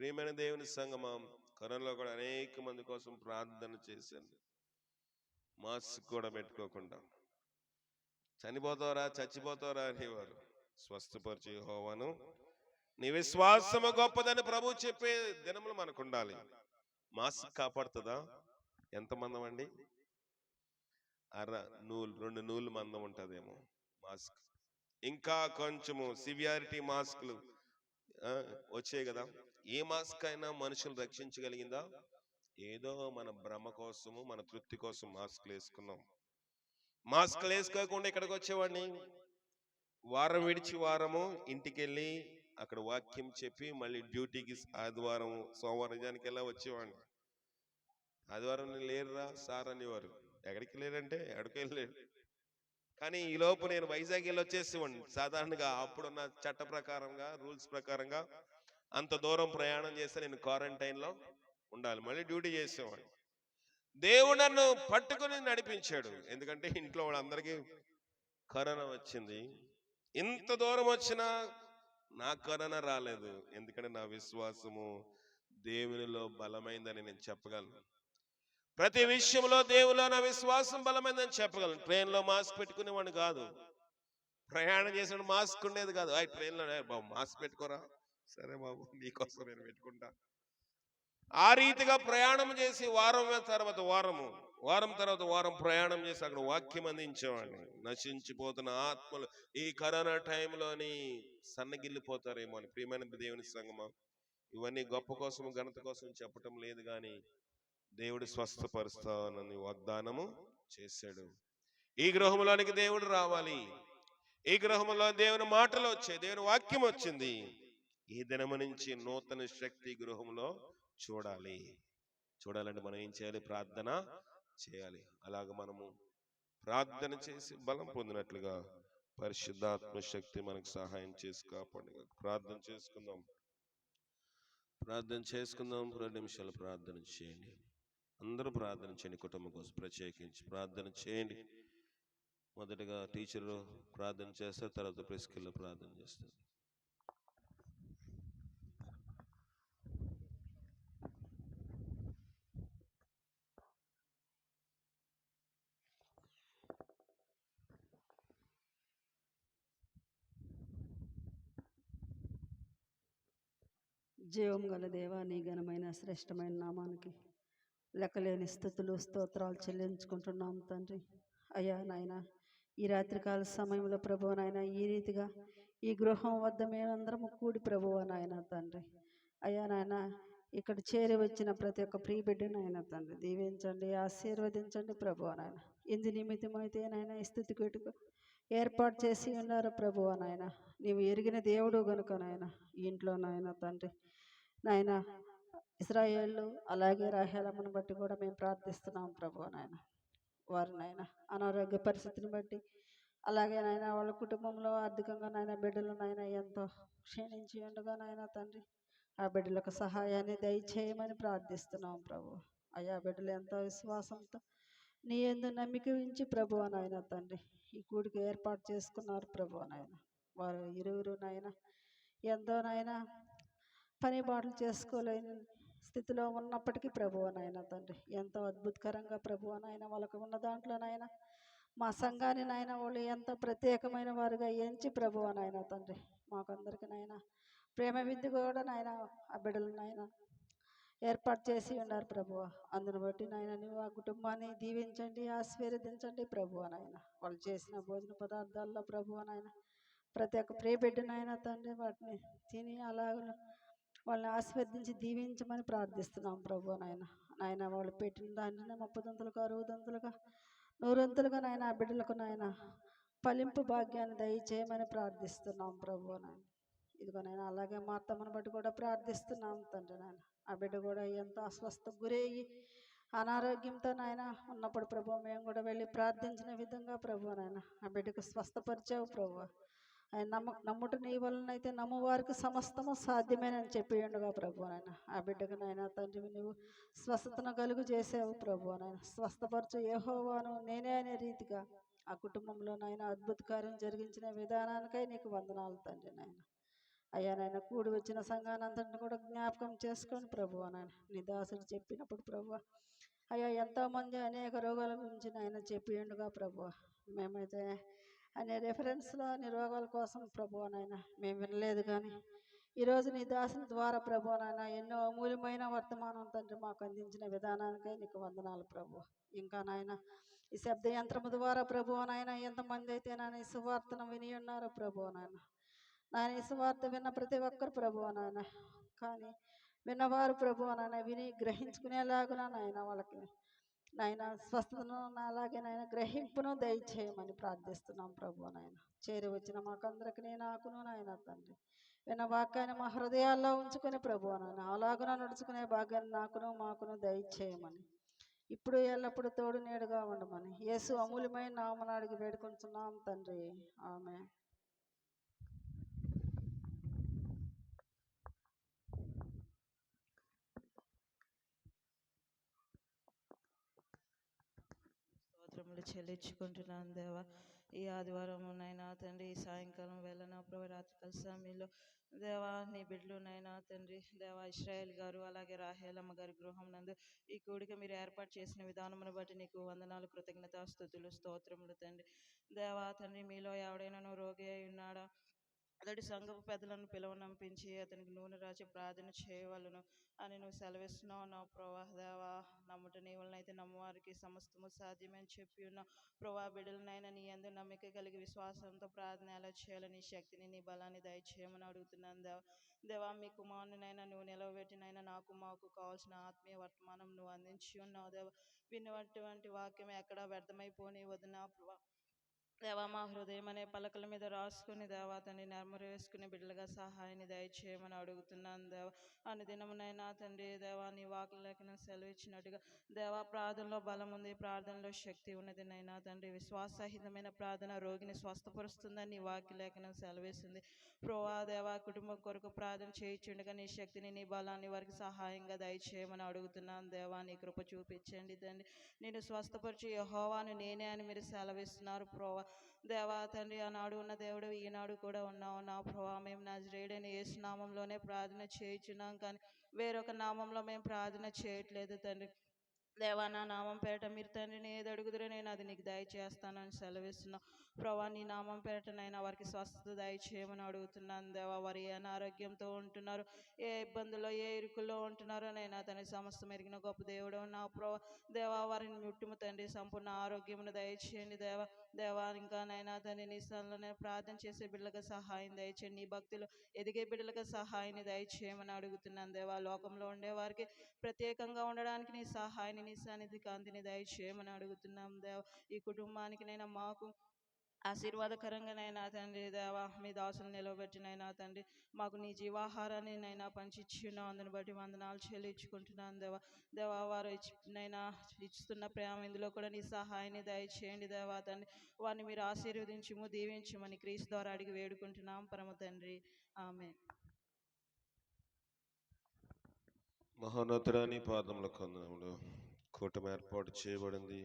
ప్రియమైన దేవుని సంగమం, కరోనాలో కూడా అనేక మంది కోసం ప్రార్థన చేశాను. మాస్క్ కూడా పెట్టుకోకుండా. చచ్చిపోతావరా అనేవారు. స్వస్థపరిచే యెహోవాను నీ విశ్వాసము గొప్పదని ప్రభు చెప్పే దినములు మనకు ఉండాలి. మాస్క్ కాపాడుతుందా? ఎంత మందం అండి? 2 నూలు మందం ఉంటుందేమో మాస్క్. ఇంకా కొంచెము సివియారిటీ మాస్క్లు వచ్చాయి కదా. ఏ మాస్క్ అయినా మనుషులు రక్షించగలిగిందా? ఏదో మన భ్రమ కోసము, మన తృప్తి కోసం మాస్క్లు వేసుకున్నాం. మాస్క్లు వేసుకోకుండా ఇక్కడికి వచ్చేవాడిని వారం విడిచి వారము ఇంటికి వెళ్ళి అక్కడ వాక్యం చెప్పి మళ్ళీ డ్యూటీకి ఆదివారం సోమవారం నిజానికి వెళ్ళా వచ్చేవాడిని. ఆదివారం లేరురా సార్ అనేవారు. ఎక్కడికి లేరంటే ఎక్కడికి వెళ్ళలేడు. కానీ ఈ లోపు నేను వైజాగ్ వెళ్ళి వచ్చేసేవాడిని. సాధారణంగా అప్పుడున్న చట్ట ప్రకారంగా, రూల్స్ ప్రకారంగా అంత దూరం ప్రయాణం చేస్తే నేను క్వారంటైన్లో ఉండాలి. మళ్ళీ డ్యూటీ చేసేవాడిని. దేవుడు నన్ను పట్టుకుని నడిపించాడు. ఎందుకంటే ఇంట్లో వాళ్ళందరికీ కరోనా వచ్చింది. ఇంత దూరం వచ్చినా నా కరోనా రాలేదు. ఎందుకంటే నా విశ్వాసము దేవునిలో బలమైందని నేను చెప్పగలను. ప్రతి విషయంలో దేవులో నా విశ్వాసం బలమైందని చెప్పగలను. ట్రైన్లో మాస్క్ పెట్టుకునేవాడిని కాదు. ప్రయాణం చేసిన మాస్క్ ఉండేది కాదు. ట్రైన్లో బాబు మాస్క్ పెట్టుకోరా, సరే బాబు నీకోసం నేను పెట్టుకుంటా. ఆ రీతిగా ప్రయాణం చేసి వారం తర్వాత వారం ప్రయాణం చేసి అక్కడ వాక్యం అందించేవాడిని. నశించిపోతున్న ఆత్మలు ఈ కరోనా టైంలోని సన్నగిల్లిపోతారేమో అని. ప్రియమైన దేవుని సంగమా, ఇవన్నీ గొప్ప కోసం ఘనత కోసం చెప్పటం లేదు, కానీ దేవుడు స్వస్థపరుస్తానని వాగ్దానము చేశాడు. ఈ గృహంలోనికి దేవుడు రావాలి. ఈ గృహంలో దేవుని మాటలు వచ్చాయి, దేవుని వాక్యం వచ్చింది. ఈ దినము నుంచి నూతన శక్తి గృహంలో చూడాలంటే మనం ఏం చేయాలి? ప్రార్థన చేయాలి. అలాగ మనము ప్రార్థన చేసి బలం పొందినట్లుగా పరిశుద్ధాత్మ శక్తి మనకు సహాయం చేసి కాపాడు. ప్రార్థన చేసుకుందాం. 2 నిమిషాలు ప్రార్థన చేయండి. అందరూ ప్రార్థన చేయండి. కుటుంబం కోసం ప్రత్యేకించి ప్రార్థన చేయండి. మొదటగా టీచరు ప్రార్థన చేస్తారు, తర్వాత ప్రెస్కిల్లో ప్రార్థన చేస్తారు. జీవం గల దేవా, నీ ఘనమైన శ్రేష్టమైన నామానికి లెక్కలేని స్థుతులు స్తోత్రాలు చెల్లించుకుంటున్నాం తండ్రి. అయ్యా నాయన, ఈ రాత్రికాల సమయంలో ప్రభువా నాయన, ఈ రీతిగా ఈ గృహం వద్ద మేమందరము కూడి ప్రభువా నాయన తండ్రి. అయ్యా నాయన, ఇక్కడ చేరి వచ్చిన ప్రతి ఒక్క ప్రియ బిడ్డను నాయన తండ్రి దీవించండి, ఆశీర్వదించండి ప్రభువా నాయన. ఇందు నిమిత్తమైతే నాయన ఈ స్థుతి కేటుకు ఏర్పాటు చేసి ఉన్నారు ప్రభువా నాయన. నీవు ఎరిగిన దేవుడు గనుక నాయన ఇంట్లో నాయన తండ్రి నాయన ఇశ్రాయేలు అలాగే రాహేలమ్మను బట్టి కూడా మేము ప్రార్థిస్తున్నాం ప్రభువా నాయన. వారు నాయన అనారోగ్య పరిస్థితిని బట్టి, అలాగే నాయన వాళ్ళ కుటుంబంలో ఆర్థికంగా నాయన బిడ్డలు నాయన ఎంతో క్షీణించి ఉండగా నాయన తండ్రి ఆ బిడ్డలకు సహాయాన్ని దయచేయమని ప్రార్థిస్తున్నాం ప్రభు. అయ్యా బిడ్డలు ఎంతో విశ్వాసంతో నీ యందు నమ్మిక ఉంచి ప్రభువా నాయన తండ్రి ఈ కూడికి ఏర్పాటు చేసుకున్నారు ప్రభువా నాయన. వారు ఇరువురు నాయన ఎంతో నాయన పని బాటలు చేసుకోలేని స్థితిలో ఉన్నప్పటికీ ప్రభువా నాయన తండ్రి ఎంతో అద్భుతకరంగా ప్రభువా నాయన వాళ్ళకు ఉన్న దాంట్లో నాయన మా సంఘాన్ని నాయన వాళ్ళు ఎంతో ప్రత్యేకమైన వారుగా ఎంచి ప్రభువా నాయన తండ్రి మాకందరికి నాయన ప్రేమ విందు కూడా నాయన ఆ బిడ్డలు నాయన ఏర్పాటు చేసి ఉన్నారు ప్రభువా. అందును బట్టి నాయన నువ్వు ఆ కుటుంబాన్ని దీవించండి, ఆశీర్వదించండి ప్రభువా నాయన. వాళ్ళు చేసిన భోజన పదార్థాల్లో ప్రభువా నాయన ప్రతి ఒక్క ప్రియ బిడ్డనైనా తండ్రి వాటిని తిని అలాగ వాళ్ళని ఆశీర్వదించి దీవించమని ప్రార్థిస్తున్నాం ప్రభువా నాయన. నాయన వాళ్ళు పెట్టిన దాన్ని 30 60 100 నాయన ఆ బిడ్డలకు నాయన ఫలింపు భాగ్యాన్ని దయచేయమని ప్రార్థిస్తున్నాం ప్రభువా నాయన. ఇదిగో నాయన అలాగే మా అత్తమ్మను బట్టి కూడా ప్రార్థిస్తున్నాం తండ్రి నాయన. ఆ బిడ్డ కూడా ఎంతో అస్వస్థకు గురయ్యి అనారోగ్యంతో నాయన ఉన్నప్పుడు ప్రభు మేము కూడా వెళ్ళి ప్రార్థించిన విధంగా ప్రభు నాయన ఆ బిడ్డకు స్వస్థపరిచావు ప్రభు. ఆయన నమ్ముట నీ వలనైతే నమ్మువారికి సమస్తము సాధ్యమేనని చెప్పి ఉండగా ప్రభు నాయన ఆ బిడ్డకు నాయన తండ్రి నువ్వు స్వస్థతను కలుగు చేసావు ప్రభు నాయన. స్వస్థపరచు యెహోవాను నేనే అనే రీతిగా ఆ కుటుంబంలో నాయన అద్భుత కార్యం జరిగించిన విధానానికై నీకు వందనాలు తండ్రి నాయన. అయ్యా నాయన కూడి వచ్చిన సంఘాన్ని అంతటిని కూడా జ్ఞాపకం చేసుకొని ప్రభువా నాయన నీ దాసుడు చెప్పినప్పుడు ప్రభువా అయ్యా ఎంతోమంది అనేక రోగాల గురించి నాయన చెప్పి ఉండగా ప్రభువా మేమైతే అనే రెఫరెన్స్లో అనే రోగాల కోసం ప్రభువా నాయన మేము వినలేదు, కానీ ఈరోజు నీ దాసుని ద్వారా ప్రభువా నాయన ఎన్నో అమూల్యమైన వర్తమానం తండ్రి మాకు అందించిన విధానానికై నీకు వందనాలు ప్రభు. ఇంకా నాయన ఈ శబ్ద యంత్రము ద్వారా ప్రభువా నాయన ఎంతమంది అయితే నాయన ఈ సువార్తను విని ఉన్నారో ప్రభువా నాయన నాయన ఈ సువార్త విన్న ప్రతి ఒక్కరు ప్రభువా నాయన, కానీ విన్నవారు ప్రభువా నాయన విని గ్రహించుకునేలాగున నాయన వాళ్ళకి నాయన స్వస్థతను అలాగే నాయన గ్రహింపును దయచేయమని ప్రార్థిస్తున్నాం ప్రభువా నాయన. చేరి వచ్చిన మాకందరికి నాకును నాయన తండ్రి విన్న వాక్యాన్ని మా హృదయాల్లో ఉంచుకొని ప్రభువా నాయన అలాగున నడుచుకునే భాగ్యాన్ని నాకును మాకును దయచేయమని ఇప్పుడు ఎల్లప్పుడు తోడు నీడుగా ఉండమని యేసు అమూల్యమైన నామమున అడిగి వేడుకొంచున్నాం తండ్రి, ఆమేన్. స్తోత్రములు చెల్లించుకుంటున్నాను దేవా. ఈ ఆదివారం నైనా తండ్రి ఈ సాయంకాలం వేళ నా ప్రభు రాత్రికాల సమయంలో దేవా నీ బిడ్డలు నైనా తండ్రి దేవా ఇశ్రాయేల్ గారు అలాగే రాహేలమ్మ గారి గృహం నందు ఈ కూడిక మీరు ఏర్పాటు చేసిన విధానమును బట్టి నీకు వందనాలు, కృతజ్ఞత, స్తుతులు, స్తోత్రములు తండ్రి. దేవా తండ్రి మీలో ఎవడైనా రోగి అయి ఉన్నాడా, అతడి సంఘపు పెద్దలను పిలువనంపించి అతనికి నూనె రాచి ప్రార్థన చేయవలను అని నువ్వు సెలవిస్తున్నావు నా ప్రభా. దేవా నమ్ముట నీ వలనైతే నమ్మవారికి సమస్తము సాధ్యమని చెప్పి ఉన్న ప్రభా, బిడ్డలనైనా నీ యందు నమ్మిక కలిగి విశ్వాసంతో ప్రార్థన ఎలా చేయాలో నీ శక్తిని నీ బలాన్ని దయచేయమని అడుగుతున్నాను దేవా. దేవా మీ కుమారునినైనా నువ్వు నిలవబెట్టినైనా నాకు మాకు కావాల్సిన ఆత్మీయ వర్తమానం నువ్వు అందించి ఉన్నావు దేవా. విన్నటువంటి వాక్యం ఎక్కడా వ్యర్థమైపోనివ్వదు నా ప్రభా. దేవా మా హృదయం అనే పలకల మీద రాసుకుని దేవా తండ్రి నెరమరు వేసుకుని బిడ్డలుగా సహాయాన్ని దయచేయమని అడుగుతున్నాను దేవా. అన్ని దినమునైనా తండ్రి దేవా నీ వాకుల లేఖనం సెలవిచ్చినట్టుగా దేవా ప్రార్థనలో బలం ఉంది, ప్రార్థనలో శక్తి ఉన్నది నైనా తండ్రి. విశ్వాసహితమైన ప్రార్థన రోగిని స్వస్థపరుస్తుందని నీ వాక్య లేఖనం సెలవేసింది ప్రోవా. దేవా కుటుంబం కొరకు ప్రార్థన చేయించుండగా నీ శక్తిని నీ బలాన్ని వారికి సహాయంగా దయచేయమని అడుగుతున్నాను దేవా. నీ కృప చూపించండి తండ్రి. నేను స్వస్థపరిచి యెహోవాను నేనే అని మీరు సెలవిస్తున్నారు ప్రోవా. దేవా తండ్రి ఆనాడు ఉన్న దేవుడు ఈనాడు కూడా ఉన్నావు నా ప్రభా. మేము నజరేయుడైన యేసు నామంలోనే ప్రార్థన చేయించున్నాం, కానీ వేరొక నామంలో మేము ప్రార్థన చేయట్లేదు తండ్రి. దేవా నా నామం పేరట మీరు తండ్రిని ఏది అడుగుదరో నేను అది నీకు దయచేస్తానని సెలవిస్తున్నావు ప్రభా. నీ నామం పేరటనైనా వారికి స్వస్థత దయచేయమని అడుగుతున్నాను దేవా. వారు ఏ అనారోగ్యంతో ఉంటున్నారు, ఏ ఇబ్బందుల్లో ఏ ఇరుకుల్లో ఉంటున్నారో నైనా తండ్రి సమస్తం ఎరిగిన గొప్ప దేవుడు నా ప్రభా. దేవా వారిని ముట్టుము తండ్రి, సంపూర్ణ ఆరోగ్యమును దయచేయండి దేవా. దేవా ఇంకా నైనా తండ్రి నీ స్థలంలోనే ప్రార్థన చేసే బిడ్డలకు సహాయం దయచేయండి. నీ భక్తులు ఎదిగే బిడ్డలకు సహాయాన్ని దయచేయమని అడుగుతున్నాను దేవా. లోకంలో ఉండే వారికి ప్రత్యేకంగా ఉండడానికి నీ సహాయాన్ని నీ సన్నిధి కాంతిని దయచేయమని అడుగుతున్నాం దేవ. ఈ కుటుంబానికి నైనా మాకు ఆశీర్వాదకరంగానైనా తండ్రి దేవా మీ దాసులు నిలవబెట్టినైనా తండ్రి మాకు నీ జీవాహారాన్ని నైనా పంచిచ్చున్నావు, అందుని బట్టి వందనాలు చెల్లించుకుంటున్నాను దేవా. దేవా వారు నైనా ఇస్తున్న ప్రేమ ఇందులో కూడా నీ సహాయాన్ని దయచేయండి దేవా తండ్రి. వారిని మీరు ఆశీర్వదించుము, దీవించుమని క్రీస్తు ద్వారా అడిగి వేడుకుంటున్నాం పరమ తండ్రి, ఆమేన్. మహోన్నతురాని పాదముల కొందనములు కూటమి ఏర్పాటు చేయబడింది.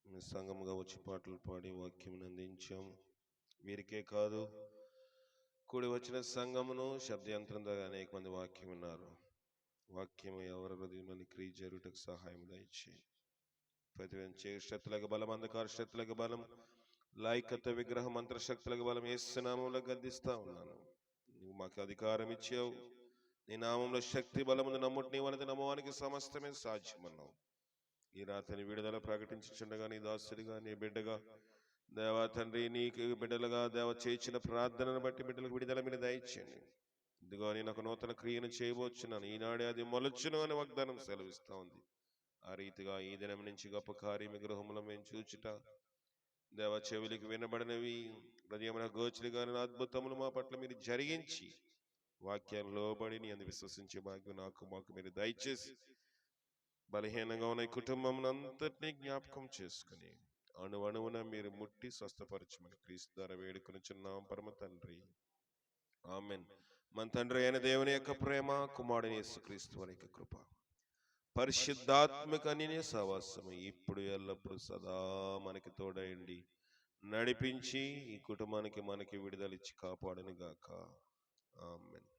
మీ సంఘముగా వచ్చి పాటలు పాడి వాక్యం అందించాం. వీరికే కాదు కూడి వచ్చిన సంఘమును శబ్దయంత్రం ద్వారా అనేక మంది వాక్యం విన్నారు. వాక్యం ఎవరి హృదయంలోని క్రియ జరుగుటకు సహాయం దయచేయి. ప్రతివించే శక్తులకు బలం, అంధకార శక్తులకు బలం, లైకత్వ విగ్రహ మంత్రశక్తులకు బలం యేసు నామములో గద్దిస్తా ఉన్నాను. నువ్వు మాకు అధికారం ఇచ్చావు. నీ నామంలో శక్తి బలముందు నమ్ముటి నీ వలన నమ్మవానికి సమస్తమే సాధ్యమన్నావు. ఈ రాత్రిని విడుదల ప్రకటించుండగా నీ దాసుడిగా నీ బిడ్డగా దేవా తండ్రి నీకు బిడ్డలుగా దేవ చేయించిన ప్రార్థనను బట్టి బిడ్డలకు విడుదల మీద దయచేయండి. ఇదిగో నేను ఒక నూతన క్రియను చేయబోచున్నాను, ఈనాడే అది మొలచును అని వాగ్దానం సెలవిస్తా ఉంది. ఆ రీతిగా ఈ దినం నుంచి గొప్ప కార్యం గృహంలో మేము చూచుట దేవ చెవులికి వినబడినవి హృదయమున గోచరిగా అద్భుతములు మా పట్ల మీరు జరిగించి వాక్యాన్ని లోబడి నీ అందు విశ్వసించే భాగ్యం నాకు మాకు మీరు దయచేసి బలహీనంగా ఉన్న ఈ కుటుంబం అంతటినీ జ్ఞాపకం చేసుకుని అణువణువున మీరు ముట్టి స్వస్థపరచమని క్రీస్తు ద్వారా వేడుకొనుచున్నాం పరమ తండ్రి, ఆమెన్. మన తండ్రి అయిన దేవుని యొక్క ప్రేమ, కుమారుని యేసుక్రీస్తు వారి యొక్క కృప, పరిశుద్ధాత్మక అన్యోన్య సహవాసము ఇప్పుడు ఎల్లప్పుడు సదా మనకి తోడయండి నడిపించి ఈ కుటుంబానికి మనకి విడుదలిచ్చి కాపాడును గాక. ఆమెన్.